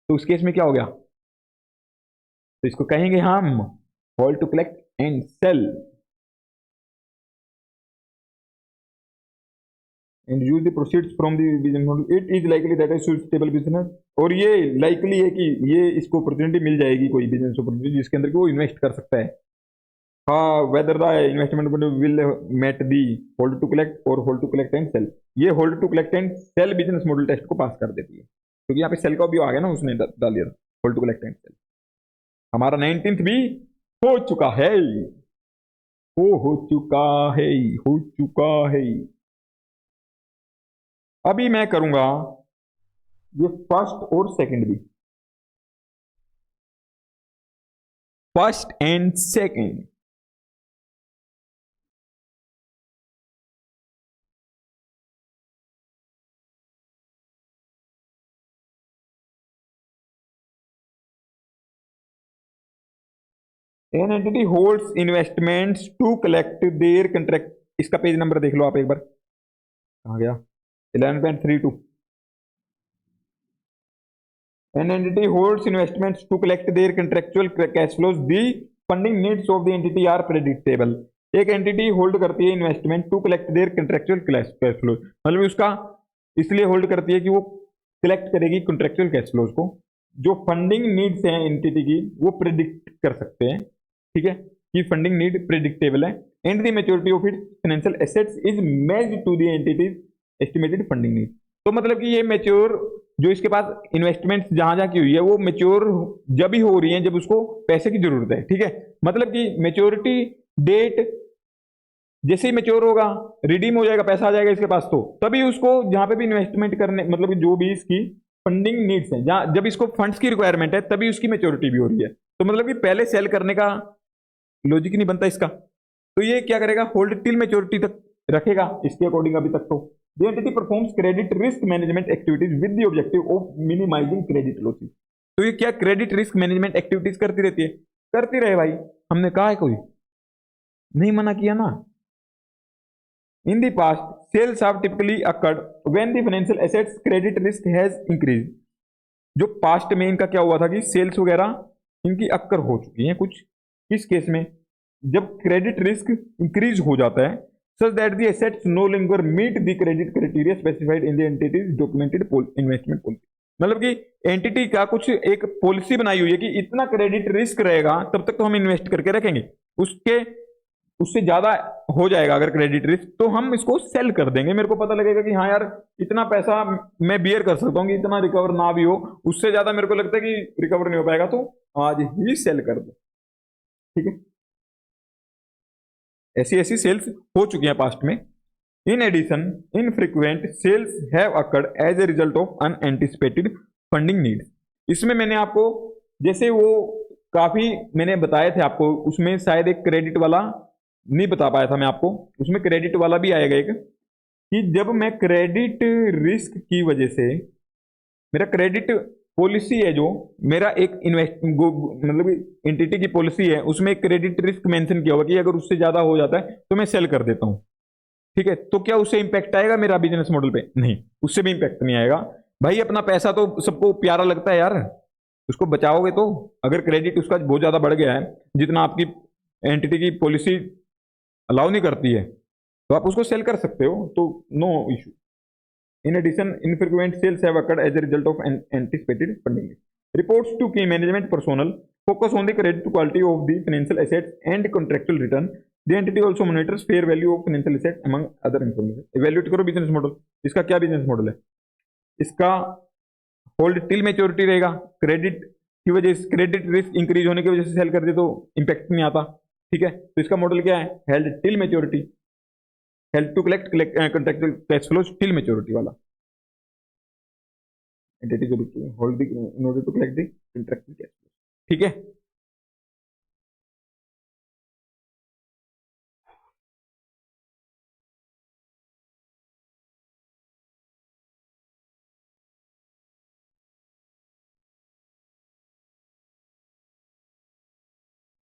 तो उस केस में क्या हो गया? तो इसको कहेंगे हम hold to collect and sell. And use the proceeds from the business model, it is likely that is suitable business, और ये लाइकली है कि ये इसको अपॉर्चुनिटी मिल जाएगी, कोई बिजनेस अपॉर्चुनिटी जिसके अंदर कि वो इन्वेस्ट कर सकता है। हाँ, whether the investment will met the hold to collect और hold to collect and sell, ये hold to collect and cell business model test को पास कर देती है, क्योंकि यहाँ पे सेल का भी आ गया ना, उसने डाल दिया hold to collect and sell. हमारा 19th भी हो चुका है, हो चुका है, हो चुका है। अभी मैं करूंगा ये फर्स्ट और सेकंड भी, first and second. An entity holds investments to collect their contract, इसका पेज नंबर देख लो आप एक बार, कहाँ गया, 11.32। An entity holds investments to collect their contractual cash flows. The funding needs of the entity are predictable. एक entity hold करती है investment to collect their contractual cash flow, मतलब उसका इसलिए होल्ड करती है कि वो कलेक्ट करेगी कंट्रेक्चुअल कैश फ्लोज को, जो फंडिंग नीड्स हैं एंटिटी की वो प्रिडिक्ट कर सकते हैं, ठीक है, कि फंडिंग नीड प्रिडिक्टेबल है, and the maturity of its financial assets is matched to the entity's estimated funding need. तो मतलब कि ये मैच्योर, जो इसके पास इन्वेस्टमेंट जहां जहां की हुई है वो मैच्योर जब ही हो रही है जब उसको पैसे की जरूरत है, ठीक है, मतलब कि मैच्योरिटी डेट जैसे ही मैच्योर होगा, रिडीम हो जाएगा, पैसा आ जाएगा इसके पास, तो तभी उसको जहां पे भी इन्वेस्टमेंट करने, मतलब जो भी इसकी फंडिंग नीड्स है, जहां जब इसको फंड्स की रिक्वायरमेंट है तभी उसकी मैच्योरिटी भी हो रही है, तो मतलब कि पहले सेल करने का लॉजिक नहीं बनता इसका। तो ये क्या करेगा, होल्ड टिल मैच्योरिटी तक रखेगा इसके अकॉर्डिंग अभी तक। तो the entity performs credit risk management activities with the objective of minimising credit losses. तो ये क्या क्रेडिट रिस्क मैनेजमेंट एक्टिविटीज करती रहती है, करती रहे भाई, हमने कहा है, कोई नहीं मना किया ना। In the past cells have typically occurred when the financial assets credit risk has increase. जो पास्ट में इनका क्या हुआ था कि सेल्स वगैरह इनकी अक्कर हो चुकी हैं कुछ, किस केस में, जब क्रेडिट रिस्क इंक्रीज हो जाता है, such that the assets no longer meet the credit criteria specified in the entity's documented investment policy। मतलब कि एंटिटी का कुछ एक पॉलिसी बनाई हुई है कि इतना क्रेडिट रिस्क रहेगा तब तक तो हम इन्वेस्ट करके रखेंगे, उसके उससे ज्यादा हो जाएगा अगर क्रेडिट रिस्क तो हम इसको सेल कर देंगे। मेरे को पता लगेगा कि हाँ यार इतना पैसा मैं बियर कर सकता हूँ कि इतना रिकवर ना भी हो, उससे ज्यादा मेरे को लगता है कि रिकवर नहीं हो पाएगा, तो आज ही सेल कर दो, ठीक है। ऐसी ऐसी सेल्स हो चुकी हैं पास्ट में। In addition infrequent sales have occurred as a result of unanticipated funding needs. इसमें मैंने आपको जैसे वो काफी मैंने बताए थे आपको, उसमें शायद एक क्रेडिट वाला नहीं बता पाया था मैं आपको, उसमें क्रेडिट वाला भी आएगा एक, कि जब मैं क्रेडिट रिस्क की वजह से मेरा क्रेडिट पॉलिसी है, जो मेरा एक इन्वेस्ट मतलब एंटिटी की पॉलिसी है, उसमें एक क्रेडिट रिस्क मेंशन किया हुआ कि अगर उससे ज्यादा हो जाता है तो मैं सेल कर देता हूं, ठीक है। तो क्या उससे इंपैक्ट आएगा मेरा बिजनेस मॉडल पे? नहीं, उससे भी इंपैक्ट नहीं आएगा भाई। अपना पैसा तो सबको प्यारा लगता है यार, उसको बचाओगे तो। अगर क्रेडिट उसका बहुत ज्यादा बढ़ गया है जितना आपकी एंटिटी की पॉलिसी अलाउ नहीं करती है, तो आप उसको सेल कर सकते हो, तो no issue. In addition, infrequent sales have occurred as a result of anticipated funding. Reports to key management personnel focus on the credit quality of the financial assets and contractual return. The entity also monitors fair value of financial assets among other information. Evaluate करो business model. इसका क्या business model है? इसका hold till maturity रहेगा, credit की वजह से credit risk increase होने की वजह से सेल कर दे तो इंपैक्ट नहीं आता, ठीक है। तो इसका मॉडल क्या है, held till maturity, help to collect contractual cash flows till maturity वाला। एंटिटी को hold in order to collect the contractual cash flows, ठीक है।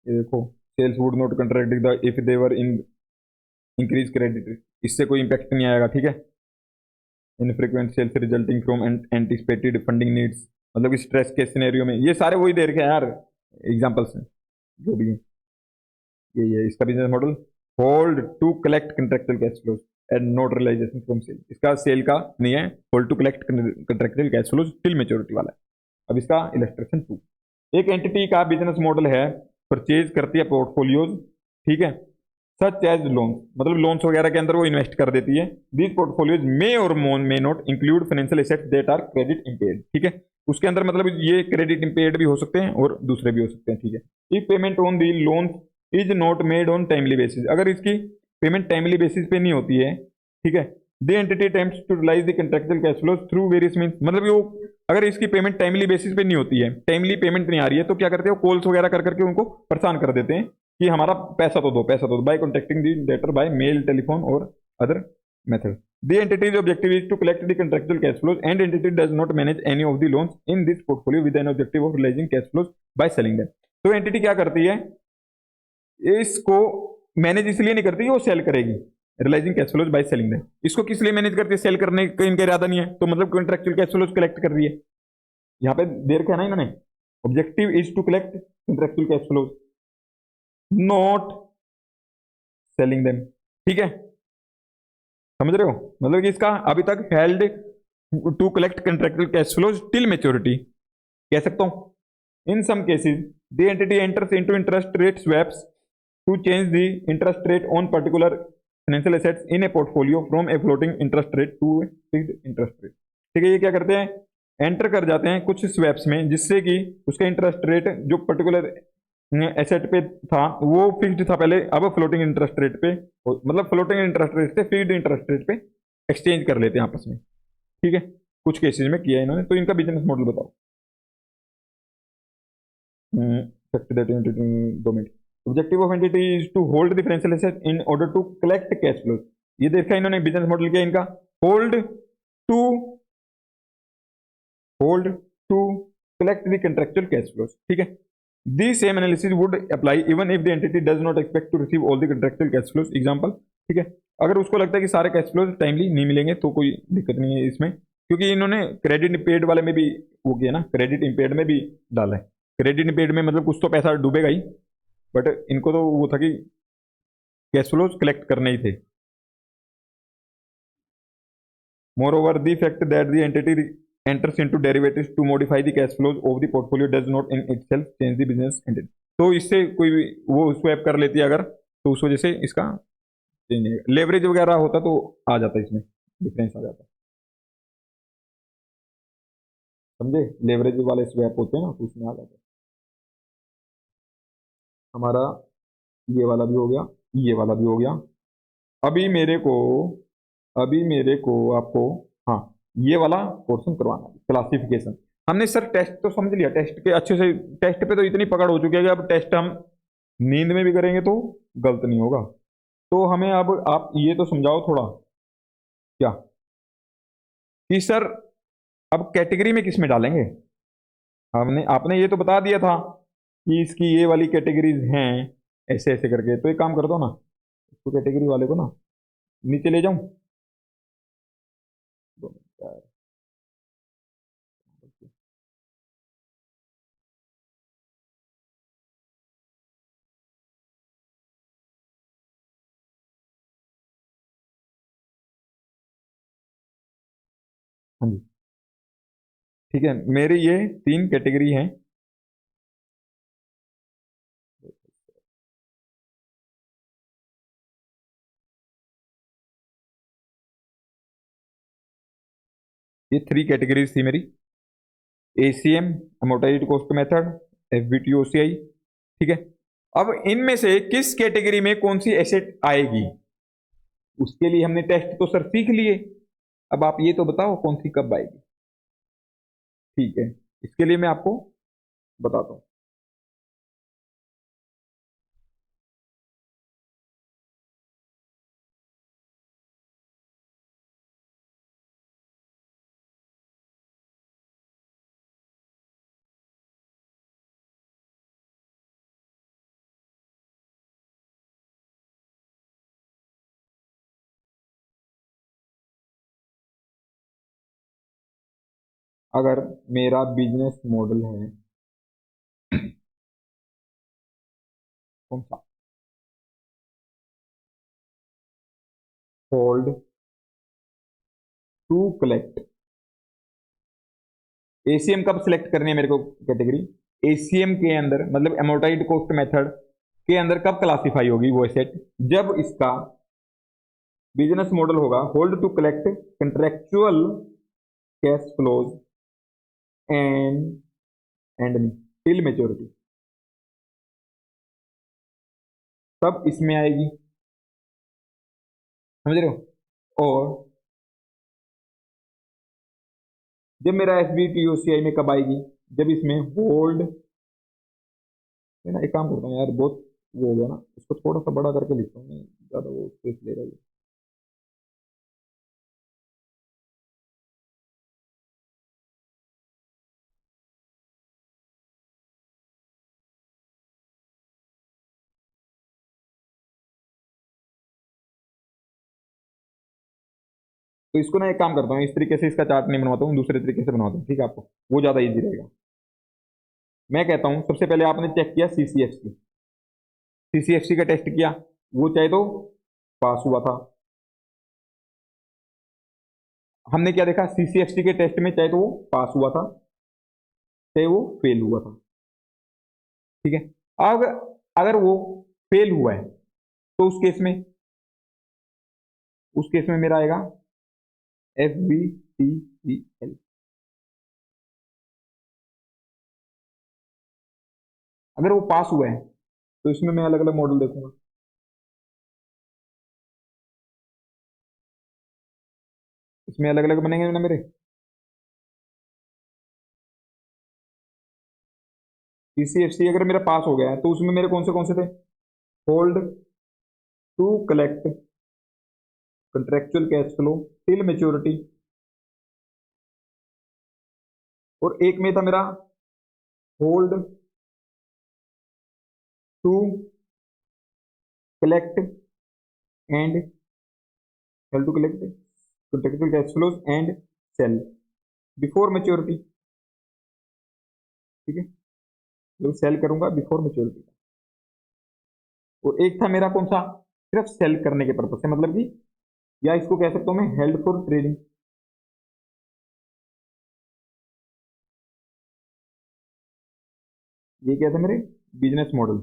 ये देखो, sales would not contract the if they were in increase credit, इससे कोई impact नहीं आएगा, ठीक है। Infrequent sales resulting from anticipated funding needs, मतलब स्ट्रेस के सिनेरियो में, ये सारे वही दे रखे हैं यार एग्जांपल्स हैं जो भी है। ये इसका business model hold to collect contractual cash flows, and not realisation from sale, इसका सेल का नहीं है, hold to collect contractual cash flows till maturity वाला है। अब इसका इलस्ट्रेशन 2, एक एंटिटी का बिजनेस मॉडल है, परचेज करती है पोर्टफोलियोज, ठीक है, सच एज लोन, मतलब लोन्स वगैरह के अंदर वो इन्वेस्ट कर देती है। दीज पोर्टफोलियोज मे और may not include financial assets that are credit impaired, ठीक है, उसके अंदर मतलब ये क्रेडिट इंपेयर्ड भी हो सकते हैं और दूसरे भी हो सकते हैं, ठीक है। If payment on the loan is not made on timely basis, अगर इसकी पेमेंट टाइमली बेसिस पे नहीं होती है, ठीक है, the entity attempts to realise the contractual cash flows through various means, मतलब वो अगर इसकी पेमेंट टाइमली बेसिस पे नहीं होती है, टाइमली पेमेंट नहीं आ रही है, तो क्या करते हैं, कॉल्स वगैरह कर करके उनको परेशान कर देते हैं कि हमारा पैसा तो दो, पैसा तो दो, बाय कॉन्टेक्टिंग दी डेटर बाय मेल, टेलीफोन और other method. The entity's objective is to collect the contractual cash flows and entity does not manage any of the loans in this portfolio with an objective of realizing cash flows by selling them। तो entity क्या करती है, इसको manage इसलिए नहीं करती, वो sale करेगी, realising cash flows by selling them. इसको किस लिए मैनेज करती है, सेल करने का इनका इरादा नहीं है, तो मतलब कॉन्ट्रेक्चुअल कैश फ्लोज कलेक्ट कर रही है। यहाँ पे दे रखा है ना इन्होंने, objective is to collect contractual cash flows not selling them, ठीक है, समझ रहे हो, मतलब कि इसका अभी तक held to collect contractual cash flows till maturity, कह सकता हूं। In some cases the entity enters into interest rate swaps to change the interest rate on particular financial assets in a portfolio from a floating interest rate to a fixed interest rate, ठीक है। ये क्या करते हैं, enter कर जाते हैं कुछ स्वैप्स में, जिससे कि उसका इंटरेस्ट रेट जो पर्टिकुलर एसेट पे था वो फिक्स्ड था पहले, अब फ्लोटिंग इंटरेस्ट रेट पे, मतलब फ्लोटिंग इंटरेस्ट रेट से फिक्स्ड इंटरेस्ट रेट पे एक्सचेंज कर लेते हैं आपस में, ठीक है। कुछ केसेस में किया इन्होंने, तो इनका बिजनेस मॉडल बताओ। दो minute. Objective of entity is to hold the financial asset in order to collect cash flow, ये देखा इन्होंने बिजनेस मॉडल किया इनका, hold to hold to collect the contractual cash flows, ठीक है। The same analysis would apply even if the entity does not expect to receive all the contractual cash flows, example, ठीक है। अगर उसको लगता है कि सारे कैश फ्लोज टाइमली नहीं मिलेंगे तो कोई दिक्कत नहीं है इसमें, क्योंकि इन्होंने क्रेडिट इम्पेयर्ड वाले में भी वो किया ना, क्रेडिट इम्पेयर्ड में भी डाला है। क्रेडिट इम्पेयर्ड में मतलब कुछ तो पैसा डूबेगा ही, बट इनको तो वो था कि कैश फ्लोज कलेक्ट करने ही थे। More over the fact that the entity enters into derivatives to modify the cash flows of the portfolio does not in itself change the business entity, तो इससे कोई भी वो स्वैप कर लेती है अगर, तो उस वजह से इसका चेंज नहीं, लेवरेज वगैरह होता तो आ जाता, इसमें डिफरेंस आ जाता, समझे, लेवरेज वाले स्वैप होते हैं ना तो उसमें आ जाता। हमारा ये वाला भी हो गया, ये वाला भी हो गया। अभी मेरे को अभी मेरे को आपको, हाँ, ये वाला पोर्शन करवाना है, क्लासिफिकेशन। हमने सर टेस्ट तो समझ लिया, टेस्ट के अच्छे से, टेस्ट पे तो इतनी पकड़ हो चुकी है कि अब टेस्ट हम नींद में भी करेंगे तो गलत नहीं होगा। तो हमें अब आप ये तो समझाओ थोड़ा, क्या कि सर अब कैटेगरी में किस में डालेंगे, हमने आपने ये तो बता दिया था कि इसकी ये वाली कैटेगरीज हैं ऐसे ऐसे करके, तो एक काम कर दो ना, इसको कैटेगरी वाले को ना नीचे ले जाऊं, हाँ जी, ठीक है, मेरी ये 3 कैटेगरी हैं। ये 3 कैटेगरीज थी मेरी, ACM, amortised cost method, FVT OCI, ठीक है। अब इनमें से किस कैटेगरी में कौन सी एसेट आएगी, उसके लिए हमने टेस्ट तो सर सीख लिए, अब आप ये तो बताओ कौन सी कब आएगी, ठीक है। इसके लिए मैं आपको बताता हूँ। अगर मेरा बिजनेस मॉडल है कौन सा, होल्ड टू कलेक्ट। एसीएम कब सिलेक्ट करनी है मेरे को कैटेगरी? एसीएम के अंदर मतलब एमोर्टाइज्ड कॉस्ट मेथड के अंदर कब क्लासिफाई होगी वो एसेट? जब इसका बिजनेस मॉडल होगा hold to collect contractual cash flows and till maturity, तब इसमें आएगी। समझ रहे हो? और जब मेरा S B T O C I में कब आएगी? जब इसमें होल्ड, मैं ना एक काम करता हूँ यार, बहुत वो हो गया ना, इसको थोड़ा सा बड़ा करके लिखता हूँ, मैं ज़्यादा वो स्पेस ले रहा है। तो इसको ना एक काम करता हूँ, इस तरीके से इसका चार्ट नहीं बनवाता हूँ, दूसरे तरीके से बनवाता हूँ, ठीक है? आपको वो ज़्यादा इजी रहेगा। मैं कहता हूँ सबसे पहले आपने चेक किया सीसीएफसी, सीसीएफसी का टेस्ट किया, वो चाहे तो पास हुआ था। हमने क्या देखा? सीसीएफसी के टेस्ट में चाहे तो वो पास हुआ था, चाहे वो फेल हुआ था, ठीक है? अब अगर वो फेल हुआ है तो उस केस में मेरा आएगा F B T E L. अगर वो पास हुआ है तो इसमें मैं अलग अलग मॉडल देखूंगा। इसमें अलग अलग बनेंगे ना मेरे। सीसीएफसी अगर मेरा पास हो गया है तो उसमें मेरे कौन से थे? Hold to collect contractual cash flow till maturity, और एक में था मेरा hold to collect and held to collect contractual cash flows and sale before maturity, ठीक है? तो सेल करूंगा बिफोर मेच्योरिटी। और एक था मेरा कौन सा? सिर्फ सेल करने के पर्पज से, मतलब कि या इसको कह सकता हूं मैं हेल्ड फॉर ट्रेडिंग। ये क्या था मेरे? बिजनेस मॉडल,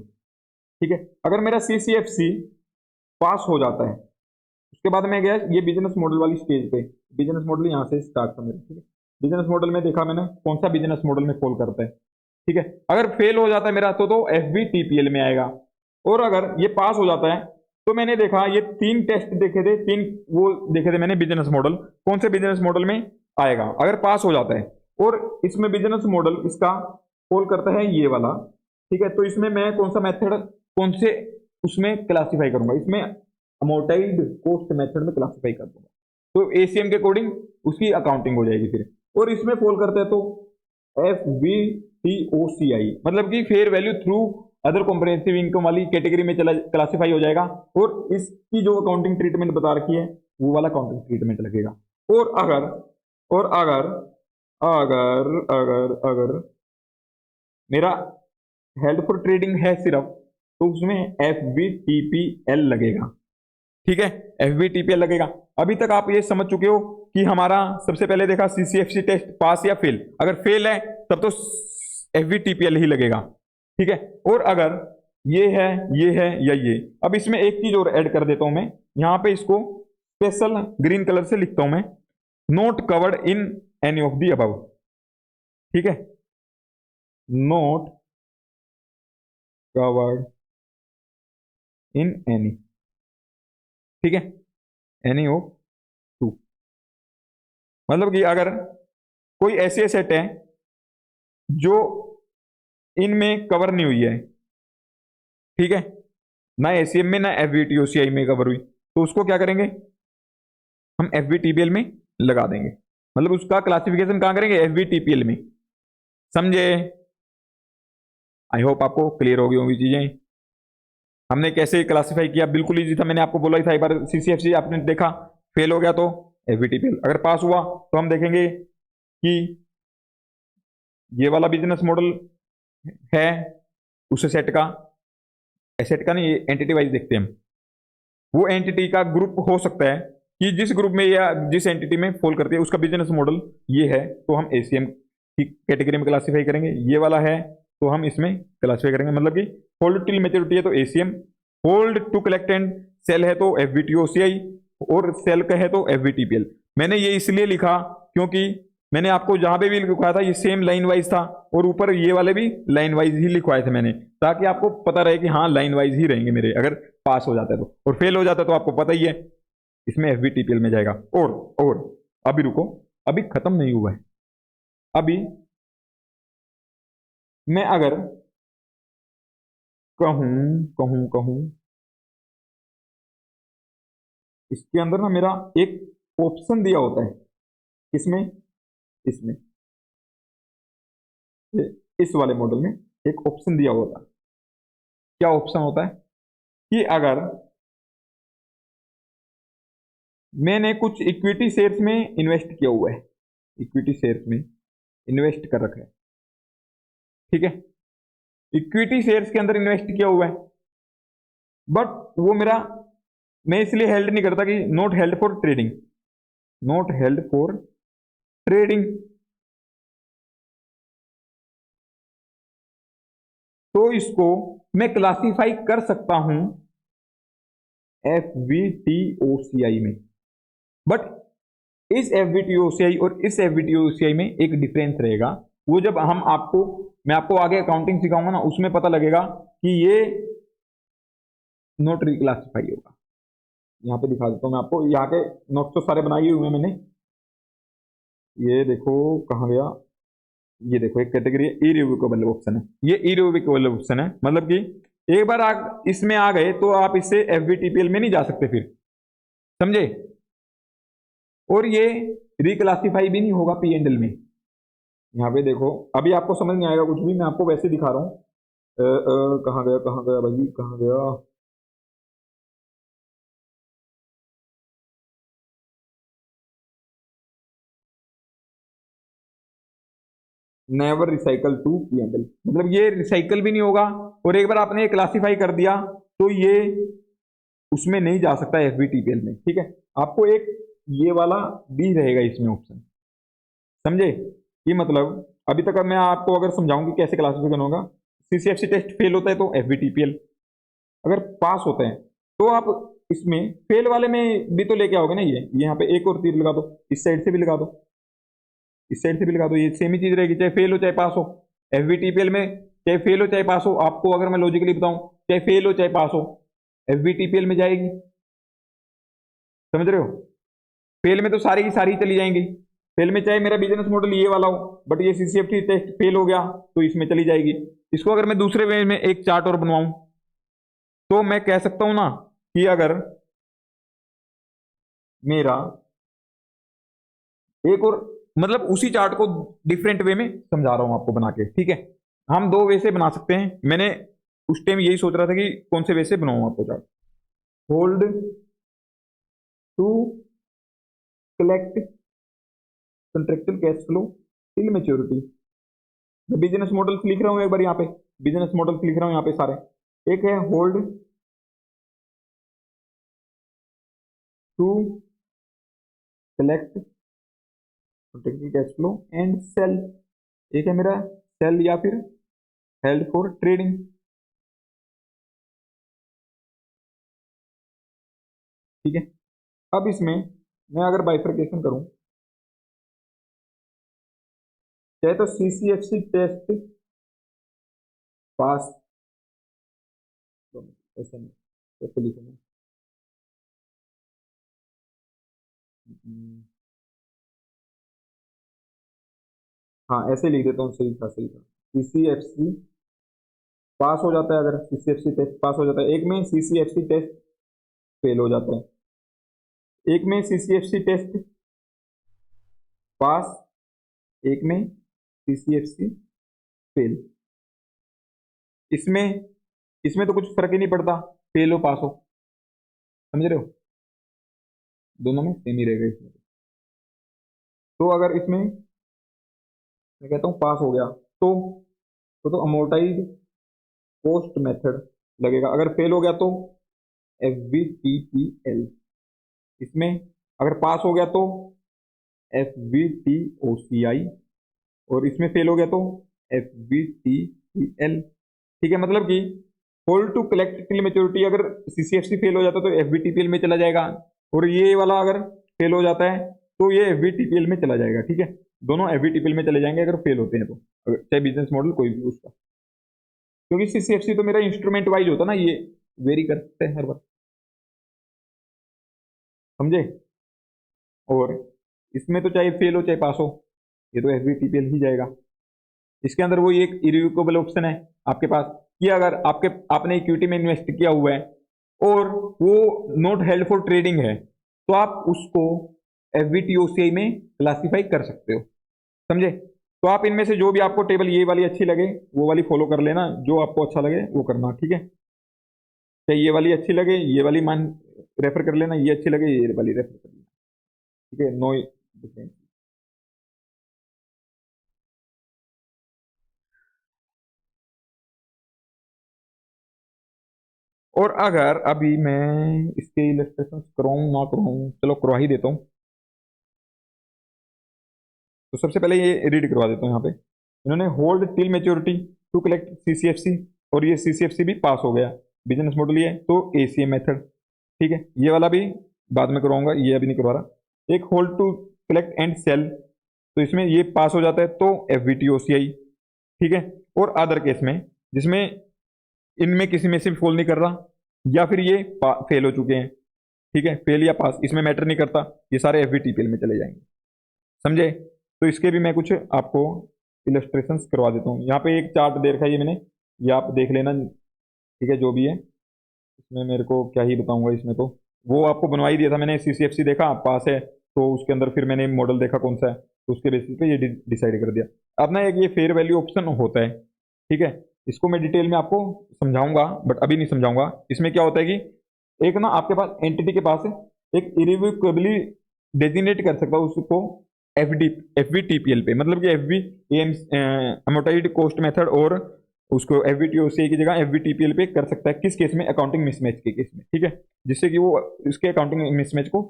ठीक है? अगर मेरा सीसीएफसी पास हो जाता है उसके बाद मैं गया ये बिजनेस मॉडल वाली स्टेज पे। बिजनेस मॉडल यहाँ से स्टार्ट था मेरा, ठीक है? बिजनेस मॉडल में देखा मैंने कौन सा बिजनेस मॉडल में फॉल करता है, ठीक है? अगर फेल हो जाता है मेरा तो एफ बी टीपीएल में आएगा। और अगर ये पास हो जाता है तो मैंने देखा ये 3 टेस्ट देखे थे, 3 वो देखे थे मैंने बिजनेस मॉडल, कौन से बिजनेस मॉडल में आएगा अगर पास हो जाता है। और इसमें बिजनेस मॉडल इसका फॉल करता है ये वाला, ठीक है? तो इसमें मैं कौन सा मेथड, कौन से उसमें क्लासीफाई करूंगा? इसमें अमोर्टाइज्ड कॉस्ट मेथड में क्लासीफाई कर दूंगा, तो एसीएम के अकॉर्डिंग उसकी अकाउंटिंग हो जाएगी फिर। और इसमें फॉल करता है तो F B T O C आई, मतलब कि fair value through other comprehensive income वाली कैटेगरी में चला क्लासीफाई हो जाएगा। और इसकी जो अकाउंटिंग ट्रीटमेंट बता रखी है वो वाला अकाउंटिंग ट्रीटमेंट लगेगा। और अगर और अगर अगर अगर अगर मेरा हेल्ड फॉर ट्रेडिंग है सिर्फ, तो उसमें F B T P L लगेगा, ठीक है? F B T P L लगेगा। अभी तक आप ये समझ चुके हो कि हमारा सबसे पहले देखा सीसीएफसी टेस्ट पास या फेल, अगर फेल है तब तो F B T P L ही लगेगा, ठीक है? और अगर ये है या ये, अब इसमें एक चीज और ऐड कर देता हूं मैं, यहां पे इसको स्पेशल ग्रीन कलर से लिखता हूं मैं, note covered in any of the above, ठीक है? नोट कवर्ड इन एनी, ठीक है? एनी ऑफ टू, मतलब कि अगर कोई ऐसी एसेट है जो इनमें कवर नहीं हुई है, ठीक है? ना एसीएम में ना एफवीटीओसीआई में कवर हुई, तो उसको क्या करेंगे? हम एफवीटीपीएल में लगा देंगे, मतलब उसका क्लासिफिकेशन कहां करेंगे? एफवीटीपीएल में। समझे? आई होप आपको क्लियर हो गई होंगी चीजें। हमने कैसे क्लासिफाई किया, बिल्कुल इजी था, मैंने आपको बोला ही था। एक बार सीसीएफसी आपने देखा, फेल हो गया तो एफवीटीपीएल, अगर पास हुआ तो हम देखेंगे कि ये वाला बिजनेस मॉडल है उस सेट का, एसेट का नहीं, एंटिटी वाइज देखते हैं हम, वो एंटिटी का ग्रुप हो सकता है कि जिस ग्रुप में या जिस एंटिटी में फॉल करती है उसका बिजनेस मॉडल ये है, तो हम एसीएम की कैटेगरी में क्लासीफाई करेंगे। ये वाला है तो हम इसमें क्लासीफाई करेंगे, मतलब कि होल्ड टिल मेच्योरिटी है तो ACM, hold to collect and sale है तो एफवीटीओसीआई, और सेल का है तो एफवीटीपीएल। मैंने ये इसलिए लिखा क्योंकि मैंने आपको जहां पे भी लिखवाया था ये सेम लाइन वाइज था, और ऊपर ये वाले भी लाइन वाइज ही लिखवाए थे मैंने, ताकि आपको पता रहे कि हाँ लाइन वाइज ही रहेंगे मेरे, अगर पास हो जाता है तो। और फेल हो जाता है तो आपको पता ही है इसमें एफवीटीपीएल में जाएगा। और अभी रुको, अभी खत्म नहीं हुआ है। अभी मैं अगर कहूं कहूं कहूं इसके अंदर ना मेरा एक ऑप्शन दिया होता है, किसमें, इसमें, इस वाले मॉडल में एक ऑप्शन दिया होता है। क्या ऑप्शन होता है कि अगर मैंने कुछ इक्विटी शेयर्स में इन्वेस्ट किया हुआ है, इक्विटी शेयर्स में इन्वेस्ट कर रखा है, ठीक है, इक्विटी शेयर्स के अंदर इन्वेस्ट किया हुआ है, बट वो मेरा, मैं इसलिए हेल्ड नहीं करता कि not held for trading, not held for trading, तो इसको मैं क्लासिफाई कर सकता हूं एफवीटीओसीआई में। बट इस एफवीटीओसीआई और इस एफवीटीओसीआई में एक डिफरेंस रहेगा, वो जब हम आपको, मैं आपको आगे अकाउंटिंग सिखाऊंगा ना, उसमें पता लगेगा कि ये नोट रिक्लासिफाई होगा। यहाँ पे दिखा देता हूँ मैं आपको, यहाँ के नोट तो सारे बनाए हुए हैं मैंने, ये देखो कहाँ गया, ये देखो एक कैटेगरी इरिवोकेबल ऑप्शन है, ये इरिवोकेबल ऑप्शन है, मतलब कि एक बार इसमें आ गए तो आप इससे एफवीटीपीएल में नहीं जा सकते फिर, समझे। और ये रिक्लासिफाई भी नहीं होगा पी एंड एल में। यहाँ पे देखो, अभी आपको समझ नहीं आएगा कुछ भी, मैं आपको वैसे दिखा रहा हूँ। कहाँ गया, कहाँ गया भाई, कहाँ गया, never recycle to P and L, मतलब ये रिसाइकल भी नहीं होगा, और एक बार आपने क्लासिफाई कर दिया तो ये उसमें नहीं जा सकता एफवीटीपीएल में, ठीक है। आपको एक ये वाला भी रहेगा इसमें ऑप्शन, समझे। कि मतलब अभी तक मैं आपको अगर समझाऊं कि कैसे क्लासिफिकेशन होगा, सीसीएफसी टेस्ट फेल होता है तो एफवीटीपीएल, अगर पास होते हैं तो आप इसमें फेल वाले में भी तो लेके आओगे ना, ये यहाँ पे एक और तीर लगा दो, इस साइड से भी लगा दो, इस साइड से भी लगा दो, ये सेम ही चीज रहेगी, चाहे फेल हो चाहे पास हो। एफवीटीपीएल में चाहे फेल हो चाहे पास हो, आपको अगर मैं लॉजिकली बताऊं, चाहे फेल हो चाहे पास हो, एफवीटीपीएल में जाएगी, समझ रहे हो। फेल में तो सारी की सारी चली जाएंगी, फेल में चाहे मेरा बिजनेस मॉडल ये वाला हो, बट ये सीसीएफटी टेस्ट फेल हो गया तो इसमें चली जाएगी। इसको अगर मैं दूसरे वे में एक चार्ट और बनवाऊं तो मैं कह सकता हूं ना कि अगर मेरा एक और, मतलब उसी चार्ट को डिफरेंट वे में समझा रहा हूं आपको बना के, ठीक है। हम दो वे से बना सकते हैं, मैंने उस टाइम यही सोच रहा था कि कौन से वे से बनाऊं आपको chart. Hold to collect contractual cash flow till maturity, मैं बिजनेस मॉडल्स लिख रहा हूं एक बार, यहाँ पे बिजनेस मॉडल्स लिख रहा हूं यहाँ पे सारे। एक है hold to collect contractual cash flow and sale, एक है मेरा सेल या फिर हेल्ड फॉर ट्रेडिंग, ठीक है। अब इसमें मैं अगर बाइफरकेशन करूं, चाहे तो सीसीएफसी टेस्ट पास, ऐसा नहीं, ऐसे लिखूंगा, हम्म, हाँ ऐसे लिख देता हूँ, सही था सही था। सीसीएफसी पास हो जाता है, अगर सीसीएफसी टेस्ट पास हो जाता है, एक में सीसीएफसी टेस्ट फेल हो जाता है, एक में सीसीएफसी टेस्ट पास, एक में सीसीएफसी फेल। इसमें इसमें तो कुछ फर्क ही नहीं पड़ता, फेल हो पास हो, समझ रहे हो, दोनों में सेम ही रहेगा इसमें। तो अगर इसमें मैं कहता हूँ पास हो गया तो अमोर्टाइज पोस्ट मेथड लगेगा, अगर फेल हो गया तो F B T P L. इसमें अगर पास हो गया तो FVTOCI, और इसमें फेल हो गया तो FVTPL। ठीक है, मतलब कि hold to collect till maturity, अगर CCFC फेल हो जाता है तो FVTPL में चला जाएगा, और ये वाला अगर फेल हो जाता है तो ये FVTPL में चला जाएगा। ठीक है, दोनों FVTPL में चले जाएंगे अगर फेल होते हैं तो, चाहे बिजनेस मॉडल कोई भी उसका, क्योंकि CCFC तो मेरा इंस्ट्रूमेंट वाइज होता है ना, ये वेरी करते हैं हर बार, समझे। और इसमें तो चाहे फेल हो चाहे पास हो, ये तो FVTPL ही जाएगा। इसके अंदर वो एक इरिवोकेबल ऑप्शन है आपके पास, कि अगर आपने इक्विटी में इन्वेस्ट किया हुआ है और वो नॉट हेल्ड फॉर ट्रेडिंग है, तो आप उसको FVTOCI में क्लासीफाई कर सकते हो, समझे। तो आप इनमें से जो भी आपको टेबल ये वाली अच्छी लगे वो वाली फॉलो कर लेना, जो आपको अच्छा लगे वो करना। ठीक है, चाहे ये वाली अच्छी लगे ये वाली मान रेफर कर लेना, ये अच्छी लगे ये वाली रेफर कर लेना। ठीक है, नो डिफरेंस। और अगर अभी मैं इसके इलस्ट्रेशन कराऊं ना कराऊं, चलो करवा ही देता हूँ। तो सबसे पहले ये रीड करवा देता हूँ। यहाँ पे इन्होंने hold till maturity to collect CCFC, और ये CCFC भी पास हो गया, बिजनेस मॉडल ये तो ACM मेथड। ठीक है, ये वाला भी बाद में करवाऊंगा, ये अभी नहीं करवा रहा। एक hold to collect and sale, तो इसमें ये पास हो जाता है तो FVTOCI। ठीक है, और अदर केस में जिसमें इनमें किसी में से भी फॉल नहीं कर रहा, या फिर ये फेल हो चुके हैं, ठीक है, फेल या पास इसमें मैटर नहीं करता, ये सारे FVTPL में चले जाएंगे, समझे। तो इसके भी मैं कुछ आपको इलस्ट्रेशंस करवा देता हूँ। यहाँ पे एक चार्ट दे रखा है ये मैंने, ये आप देख लेना। ठीक है, जो भी है इसमें मेरे को क्या ही बताऊंगा, इसमें तो वो आपको बनवा ही दिया था मैंने। CCFC देखा पास है तो उसके अंदर फिर मैंने मॉडल देखा कौन सा है, तो उसके बेसिस पे ये डिसाइड कर दिया। अब ना एक ये फेयर वैल्यू ऑप्शन होता है, ठीक है, इसको मैं डिटेल में आपको समझाऊंगा बट अभी नहीं समझाऊंगा। इसमें क्या होता है कि एक ना आपके पास एंटिटी के पास एक इरिवोकेबली डेजिग्नेट कर सकता है उसको FVTPL पे, मतलब कि FV अमोर्टाइज्ड कॉस्ट मेथड, और उसको FVTOCI की जगह FVTPL पे कर सकता है। किस केस में? अकाउंटिंग मिसमैच के केस में। ठीक है, जिससे कि वो इसके अकाउंटिंग मिसमैच को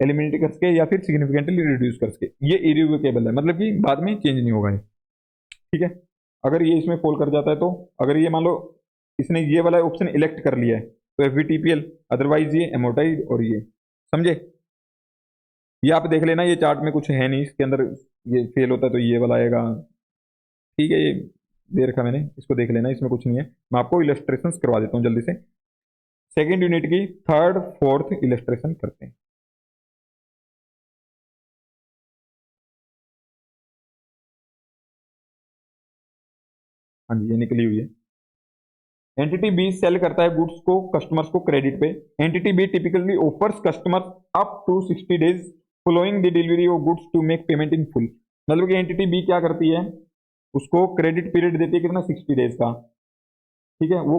एलिमिनेट कर सके या फिर सिग्निफिकेंटली रिड्यूस कर सके। ये इरिवोकेबल है, मतलब कि बाद में चेंज नहीं होगा ये। ठीक है, अगर ये इसमें फॉल कर जाता है तो, अगर ये मान लो इसने ये वाला ऑप्शन इलेक्ट कर लिया है तो FVTPL, अदरवाइज ये अमोर्टाइज और ये, समझे। ये आप देख लेना, ये चार्ट में कुछ है नहीं इसके अंदर, ये फेल होता है तो ये वाला आएगा। ठीक है, ये दे रखा मैंने, इसको देख लेना, इसमें कुछ नहीं है। मैं आपको इलस्ट्रेशन करवा देता हूँ जल्दी से। सेकेंड यूनिट की थर्ड फोर्थ इलस्ट्रेशन करते हैं। हाँ जी, ये निकली हुई है। एंटिटी बी सेल करता है गुड्स को कस्टमर्स को क्रेडिट पे। Entity B typically offers customers up to 60 days following the delivery of goods to make payment in full. मतलब कि एंटिटी बी क्या करती है, उसको क्रेडिट पीरियड देती है कितना, 60 डेज का। ठीक है, वो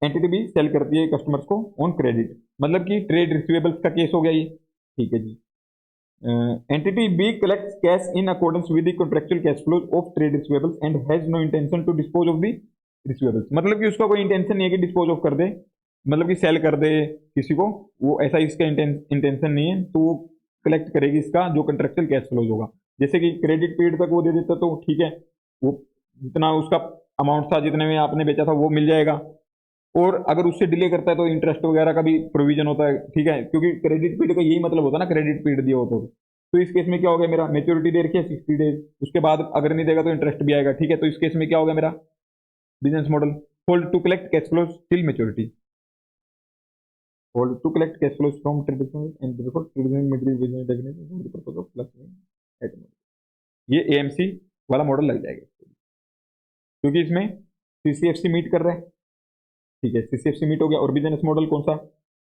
एंटिटी बी सेल करती है कस्टमर्स को ऑन क्रेडिट, मतलब कि ट्रेड रिसीवेबल्स का केस हो गया ये। ठीक है जी, entity B collects cash in accordance with the contractual cash flows of trade receivables and has no intention to dispose of the receivables. मतलब कि उसका कोई इंटेंशन नहीं है कि डिस्पोज ऑफ कर दे, मतलब कि सेल कर दे किसी को, वो ऐसा इसका इंटेंशन नहीं है, तो वो कलेक्ट करेगी इसका जो कॉन्ट्रेक्चुअल कैश फ्लोज होगा। जैसे कि क्रेडिट पीरियड तक वो दे देता तो ठीक है, वो जितना उसका अमाउंट था जितने में आपने बेचा था वो मिल जाएगा। और अगर उससे डिले करता है तो इंटरेस्ट वगैरह का भी प्रोविजन होता है। ठीक है, क्योंकि क्रेडिट पीरियड का यही मतलब होता है ना, क्रेडिट पीरियड दिया होता तो इस केस में क्या हो गया, मेरा मेच्योरिटी दे रखी है 60 डेज, उसके बाद अगर नहीं देगा तो इंटरेस्ट भी आएगा। ठीक है, तो इस केस में क्या हो गया मेरा business model, hold to collect cash flows till maturity, hold to collect cash flows from traditional and before traditional material business definition for the purpose of plus. ये AMC वाला मॉडल लग जाएगा, क्योंकि इसमें CCFC मीट कर रहा है। ठीक है, CCFC मीट हो गया, और बिजनेस मॉडल कौन सा,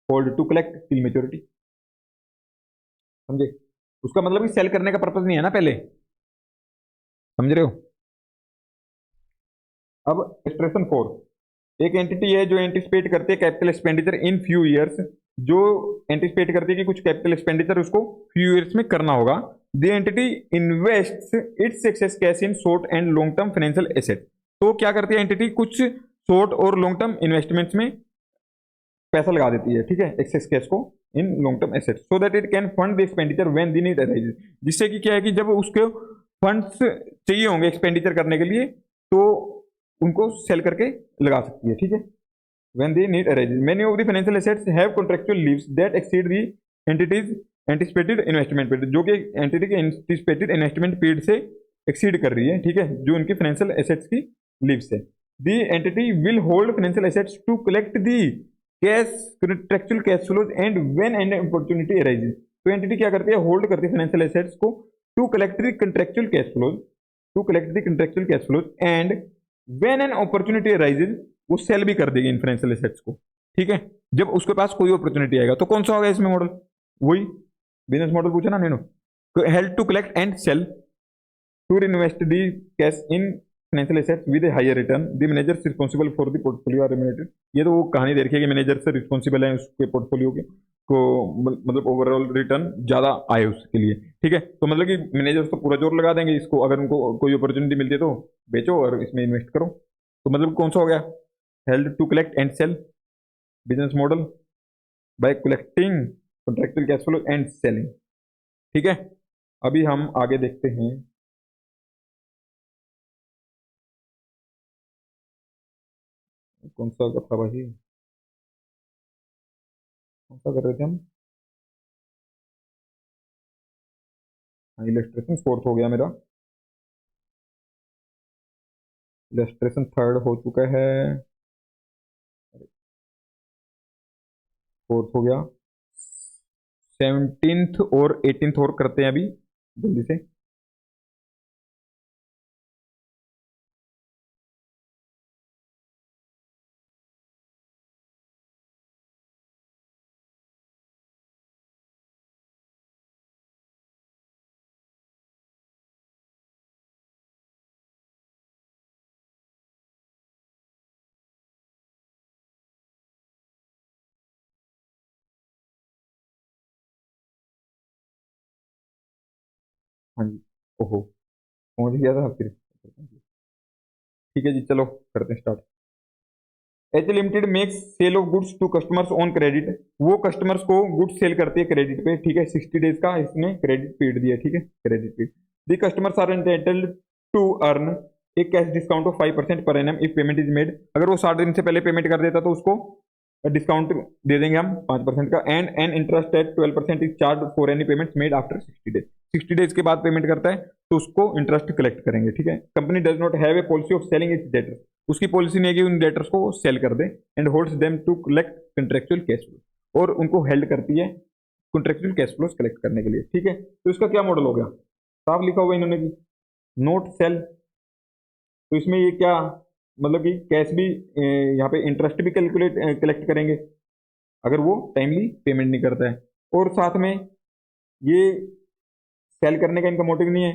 hold to collect till maturity, समझे। उसका मतलब कि सेल करने का पर्पज नहीं है ना पहले, समझ रहे हो। अब एक्सप्रेशन 4, एक एंटिटी है जो एंटिसिपेट करती है capital expenditure in few years, जो एंटिसिपेट करती है कि कुछ कैपिटल एक्सपेंडिचर उसको फ्यू ईयर्स में करना होगा। The entity invests its axis cash in short and long term financial asset. तो क्या करती है एंटिटी, कुछ शॉर्ट और लॉन्ग टर्म इन्वेस्टमेंट्स में पैसा लगा देती है, ठीक है, एक्सेस कैश को in long term assets so that it can fund the expenditure when the need arises. जिससे कि क्या है कि जब उसके फंड्स चाहिए होंगे एक्सपेंडिचर करने के लिए तो उनको सेल करके लगा सकती है, ठीक है, when the need arises. Many of the financial assets have contractual lives that exceed the entity's anticipated investment period, जो कि एंटिटी के एंटिसिपेटेड इन्वेस्टमेंट पीरियड से एक्सीड कर रही है, ठीक है, जो उनकी फाइनेंशियल एसेट्स की लीव्स है। The entity will hold financial assets to collect the cash contractual cash flows and when an opportunity arises. तो एंटिटी क्या करती है, होल्ड करती है फाइनेंशियल एसेट्स को to collect the contractual cash flows, to collect the contractual cash flows and when an opportunity arises वो sale भी कर देगी इन फाइनेंशियल एसेट्स को, ठीक है, जब उसके पास कोई अपॉर्चुनिटी आएगा। तो कौन सा होगा इसमें मॉडल, वही बिजनेस मॉडल पूछा ना नैनो, held to collect and sell to invest the cash in financial assets with higher return the manager responsible for the portfolio are remunerated. ये तो वो कहानी दे रखी है कि मैनेजर से रिस्पॉन्सिबल है उसके पोर्टफोलियो के को मतलब ओवरऑल रिटर्न ज्यादा आए उसके लिए, ठीक है। तो मतलब कि मैनेजर्स तो पूरा जोर लगा देंगे इसको, अगर उनको कोई अपॉर्चुनिटी मिलती है तो बेचो और इसमें इन्वेस्ट करो। तो मतलब कौन सा हो गया, help to collect and cell business model by collecting contractual cash flow and selling, ठीक है। अभी हम आगे देखते हैं, कौन सा था भाई, कौन सा कर रहे थे हम, इलस्ट्रेशन फोर्थ हो गया मेरा, इलस्ट्रेशन थर्ड हो चुका है, फोर्थ हो गया, 17th और 18th और करते हैं अभी जल्दी से। हाँ जी, ओहो पहुंच गया था फिर, ठीक है जी, चलो करते हैं start. H limited makes sale of goods to customers on credit, वो कस्टमर्स को गुड्स सेल करती है क्रेडिट पे, ठीक है, 60 डेज का इसने क्रेडिट पीरियड दिया, ठीक है, credit period. The customers are entitled to earn एक cash discount of 5% per annum if payment is made. अगर वो 60 दिन से पहले पेमेंट कर देता तो उसको डिस्काउंट दे देंगे हम 5% का। And an interest eight 12% is charge for any payment made after 60 days. 60 days के बाद पेमेंट करता है तो उसको इंटरेस्ट कलेक्ट करेंगे, ठीक है। Company does not have a policy of selling its debtors, उसकी पॉलिसी नहीं है कि उन डेटर्स को सेल कर दे। And holds them to collect contractual cash flow, और उनको हेल्ड करती है कॉन्ट्रेक्चुअल कैश फ्लोज कलेक्ट करने के लिए, ठीक है। तो इसका क्या मॉडल हो गया, साफ लिखा हुआ इन्होंने कि नोट सेल। तो इसमें ये क्या मतलब कि कैश भी यहाँ पे इंटरेस्ट भी कैलकुलेट कलेक्ट करेंगे अगर वो टाइमली पेमेंट नहीं करता है, और साथ में ये सेल करने का इनका मोटिव नहीं है,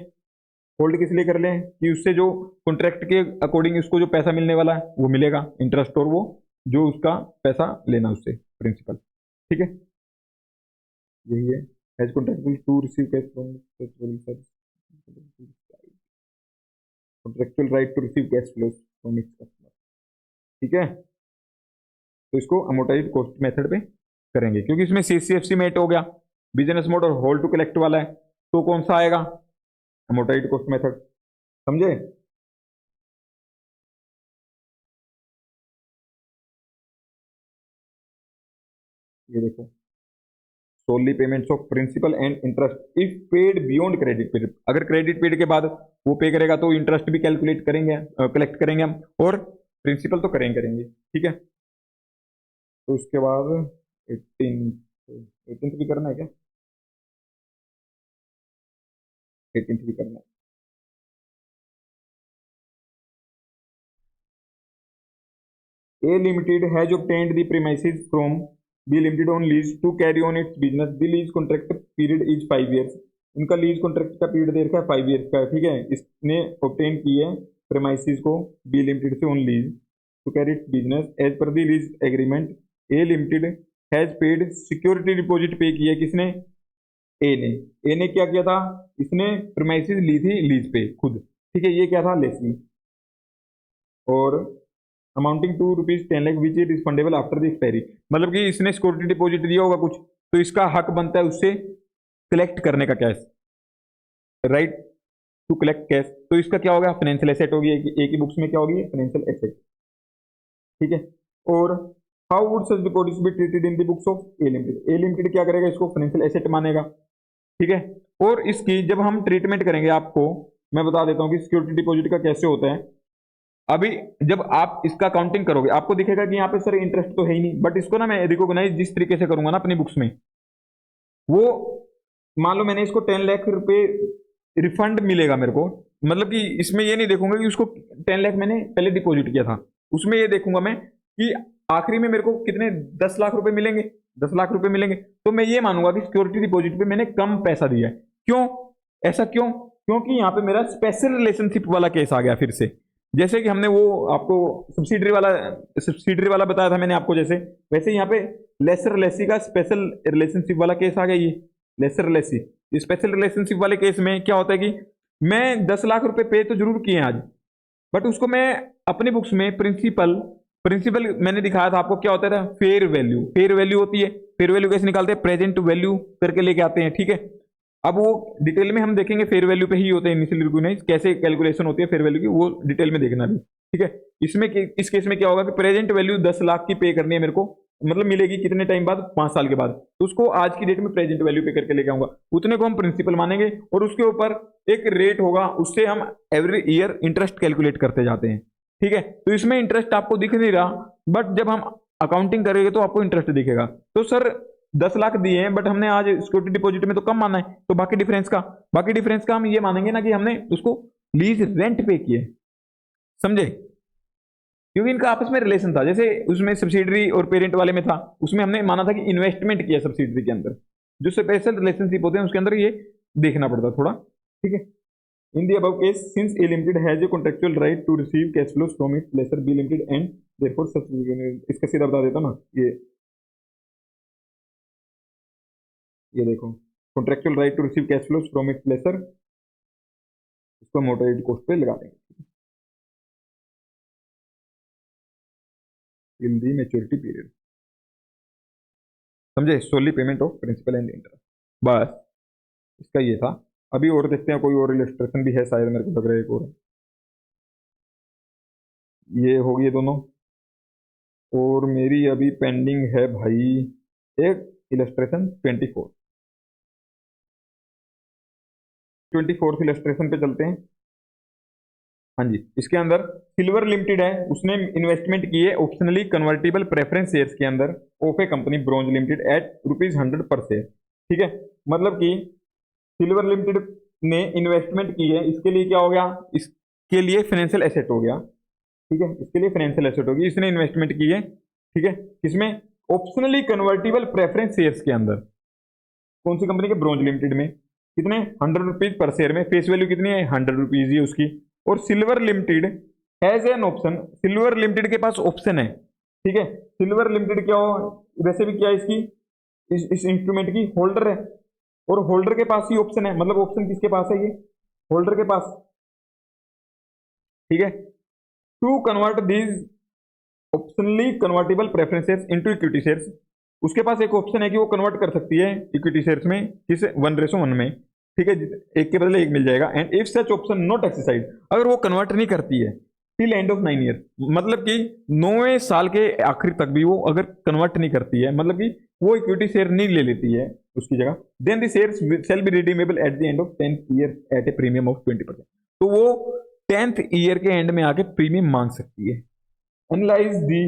होल्ड किस लिए कर लें कि उससे जो कॉन्ट्रैक्ट के अकॉर्डिंग उसको जो पैसा मिलने वाला है वो मिलेगा इंटरेस्ट, और वो जो उसका पैसा लेना उससे प्रिंसिपल, ठीक है, यही है। Has contractual to receive cash from contractual right to receive cash flow from its customer, ठीक है। तो इसको अमोटाइज कॉस्ट मेथड पे करेंगे क्योंकि इसमें सीसीएफसी मेट हो गया, business model hold to collect वाला है, तो कौन सा आएगा, अमोटाइज कॉस्ट मेथड, समझे। ये देखो, solely payments of principal and interest if paid beyond credit period, अगर क्रेडिट पीरियड के बाद वो पे करेगा तो इंटरेस्ट भी कैलकुलेट करेंगे, कलेक्ट करेंगे हम, और प्रिंसिपल तो करेंगे, ठीक है। तो उसके बाद 18th भी करना है क्या, 18th भी करना है। A Limited has obtained the premises from B Limited on lease to carry on its business. The lease contract period is 5 years. इनका लीज कॉन्ट्रैक्ट का पीरियड दे रखा है 5 ईयर्स का, ठीक है। इसने ऑब्टेन की है प्रेमाइसिस को बी लिमिटेड से on lease to carry its business as per the lease agreement. A limited has paid security deposit पे किया, किसने, ए ने क्या किया था, इसने प्रेमाइसिस ली थी लीज पे खुद, ठीक है, ये क्या था लेसी, और amounting to ₹10 lakh which is refundable after the expiry. मतलब कि इसने सिक्योरिटी डिपॉजिट दिया होगा कुछ, तो इसका हक बनता है उससे कलेक्ट करने का cash, right to collect cash. तो इसका क्या होगा, फाइनेंशियल एसेट होगी, एक ही बुक्स में क्या होगी, फाइनेंशियल एसेट, ठीक है। और how would such deposits be treated in the books of A limited. A limited क्या करेगा, इसको फाइनेंशियल एसेट मानेगा, ठीक है। और इसकी जब हम ट्रीटमेंट करेंगे, आपको मैं बता देता हूं कि सिक्योरिटी डिपॉजिट का कैसे होता है। अभी जब आप इसका काउंटिंग करोगे, आपको दिखेगा कि यहाँ पे सर इंटरेस्ट तो है ही नहीं, बट इसको ना मैं रिकॉग्नाइज जिस तरीके से करूंगा ना अपनी बुक्स में, वो मान लो मैंने इसको 10 लाख रुपए रिफंड मिलेगा मेरे को, मतलब कि इसमें ये नहीं देखूंगा कि उसको 10 लाख मैंने पहले डिपॉजिट किया था, उसमें ये देखूंगा मैं कि आखिरी में मेरे को कितने 10 लाख रुपए मिलेंगे, 10 लाख रुपए मिलेंगे, तो मैं ये मानूंगा कि सिक्योरिटी डिपॉजिट पे मैंने कम पैसा दिया है। क्यों, ऐसा क्यों, क्योंकि यहाँ पे मेरा स्पेशल रिलेशनशिप वाला केस आ गया फिर से। जैसे कि हमने वो आपको सब्सिडरी वाला बताया था मैंने आपको, जैसे वैसे यहाँ पे लेसर लेसी का स्पेशल रिलेशनशिप वाला केस आ गया। ये लेसर लेसी स्पेशल रिलेशनशिप वाले केस में क्या होता है कि मैं 10 लाख रुपए पे तो जरूर किए आज, बट उसको मैं अपनी बुक्स में प्रिंसिपल प्रिंसिपल मैंने दिखाया था आपको, क्या होता था, फेयर वैल्यू, फेयर वैल्यू होती है। फेयर वैल्यू कैसे निकालते हैं, प्रेजेंट वैल्यू करके लेके आते हैं, ठीक है। अब वो डिटेल में हम देखेंगे, फेयर वैल्यू पे ही होते हैं इनिशियल रिकॉग्नाइज, कैसे कैलकुलेशन होती है फेयर वैल्यू की, वो डिटेल में देखना भी, ठीक है। इसमें इस केस में क्या होगा कि प्रेजेंट वैल्यू 10 लाख की पे करनी है मेरे को, मतलब मिलेगी कितने टाइम बाद, 5 साल के बाद, तो उसको आज की डेट में प्रेजेंट वैल्यू पे करके लेके आऊंगा, उतने को हम प्रिंसिपल मानेंगे, और उसके ऊपर एक रेट होगा, उससे हम एवरी ईयर इंटरेस्ट कैलकुलेट करते जाते हैं, ठीक है। तो इसमें इंटरेस्ट आपको दिख नहीं रहा, बट जब हम अकाउंटिंग करेंगे तो आपको इंटरेस्ट दिखेगा। तो सर 10 लाख दिए हैं, बट हमने आज सिक्योरिटी डिपॉजिट में तो कम माना है, तो बाकी डिफरेंस का हम ये मानेंगे ना कि हमने उसको लीज रेंट पे किए, समझे, क्योंकि इनका आपस में रिलेशन था। जैसे उसमें सब्सिडरी और पेरेंट वाले में था, उसमें हमने माना था कि इन्वेस्टमेंट किया सब्सिडरी के अंदर, जो स्पेशल रिलेशनशिप होते हैं उसके अंदर ये देखना पड़ता थोड़ा, ठीक है। In the above case, since A limited has a contractual right to receive cash flows from its lessor B limited and therefore subsidiary, इसका सीधा बता देता हूं ना, ये देखो, contractual right to receive cash flows from its lessor, इसको amortised cost पे लगा देंगे इन दी मैच्योरिटी पीरियड, समझे, solely payment of principal and interest, बस इसका ये था। अभी और देखते हैं, कोई और इलस्ट्रेशन भी है शायद, मेरे को लग रहा है एक और, ये होगी ये दोनों, और मेरी अभी पेंडिंग है भाई एक इलस्ट्रेशन 24th इलस्ट्रेशन पे चलते हैं। हाँ जी, इसके अंदर सिल्वर लिमिटेड है, उसने इन्वेस्टमेंट की है ऑप्शनली कन्वर्टेबल प्रेफरेंस शेयर्स के अंदर of a company bronze limited at ₹100 per share, ठीक है। मतलब कि सिल्वर लिमिटेड ने इन्वेस्टमेंट की है, इसके लिए क्या हो गया, इसके लिए फाइनेंशियल एसेट हो गया, ठीक है, इसके लिए फाइनेंशियल एसेट होगी, इसने इन्वेस्टमेंट की है, ठीक है। किसमें, ऑप्शनली कन्वर्टेबल प्रेफरेंस शेयर्स के अंदर, कौन सी कंपनी के, ब्रॉन्ज लिमिटेड में, कितने, ₹100 पर शेयर में, फेस वैल्यू कितनी है, ₹100 ही उसकी। और silver limited has an option, silver limited के पास ऑप्शन है, ठीक है। सिल्वर लिमिटेड क्या हो, वैसे भी क्या है इसकी, इस इंस्ट्रूमेंट की होल्डर है, और होल्डर के पास ही ऑप्शन है, मतलब ऑप्शन किसके पास है, ये होल्डर के पास, ठीक है। To convert these optionally convertible preference shares into equity shares, उसके पास एक ऑप्शन है कि वो कन्वर्ट कर सकती है इक्विटी शेयर्स में, किस 1:1 में, ठीक है, एक के बदले एक मिल जाएगा। And if such epsilon naught exercise, अगर वो कन्वर्ट नहीं करती है टिल एंड ऑफ 9 ईयर, मतलब कि 9वें साल के आखिर तक भी वो अगर कन्वर्ट नहीं करती है, मतलब कि वो इक्विटी शेयर नहीं ले लेती है उसकी जगह, then the shares shall be redeemable at the end of 10th year at a premium of 20%, तो वो 10th ईयर के एंड में आके प्रीमियम मांग सकती है। Analyse the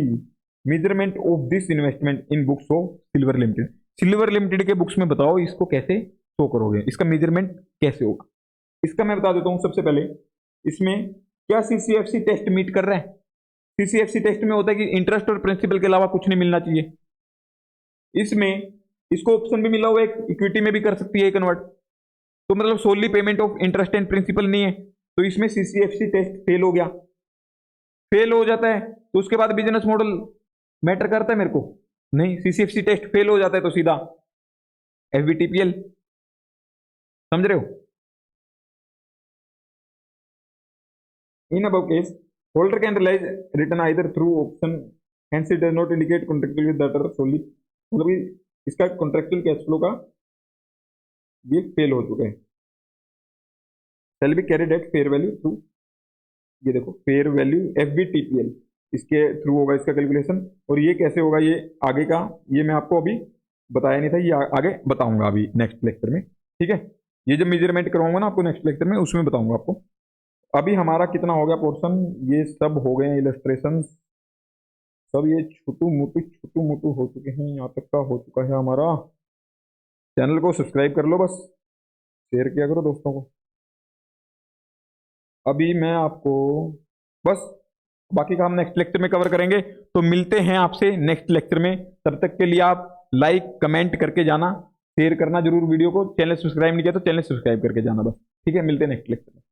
measurement of this investment in books of silver limited, silver limited के books में बताओ इसको कैसे शो करोगे, इसका मेजरमेंट कैसे होगा। इसका मैं बता देता हूं, सबसे पहले इसमें क्या सीसीएफसी टेस्ट मीट कर रहा है। सीसीएफसी टेस्ट में होता है कि इंटरेस्ट और प्रिंसिपल के अलावा कुछ नहीं मिलना चाहिए, इसमें इसको ऑप्शन भी मिला हुआ है, इक्विटी में भी कर सकती है कन्वर्ट, तो मतलब solely payment of interest and principal नहीं है, तो इसमें सीसीएफसी टेस्ट फेल हो गया, फेल हो जाता है तो उसके बाद बिजनेस मॉडल मैटर करता है मेरे को, नहीं, सीसीएफसी टेस्ट फेल हो जाता है तो सीधा एफबीटीपीएल, समझ रहे हो। In above case holder can realise return either through option, hence it does not indicate contractual that are solely, मतलब कि इसका कॉन्ट्रेक्चुअल कैश फ्लो का ये फेल हो चुका है। Shall be carried at fair value through, ये देखो फेयर वैल्यू FVTPL, इसके थ्रू होगा इसका कैलकुलेशन। और ये कैसे होगा ये आगे का, ये मैं आपको अभी बताया नहीं था, ये आगे बताऊंगा अभी नेक्स्ट लेक्चर में, ठीक है। ये जब मेजरमेंट करवाऊंगा ना आपको नेक्स्ट लेक्चर में, उसमें बताऊंगा आपको। अभी हमारा कितना हो गया पोर्शन, ये सब हो गए इलस्ट्रेशन, सब ये छोटू मोटू हो चुके हैं, यहाँ तक का हो चुका है हमारा। चैनल को सब्सक्राइब कर लो, बस शेयर किया करो दोस्तों को। अभी मैं आपको बस बाकी का हम नेक्स्ट लेक्चर में कवर करेंगे, तो मिलते हैं आपसे नेक्स्ट लेक्चर में। तब तक के लिए आप लाइक कमेंट करके जाना, शेयर करना जरूर वीडियो को, चैनल सब्सक्राइब नहीं किया तो चैनल सब्सक्राइब करके जाना बस, ठीक है। मिलते हैं नेक्स्ट लेक्चर में।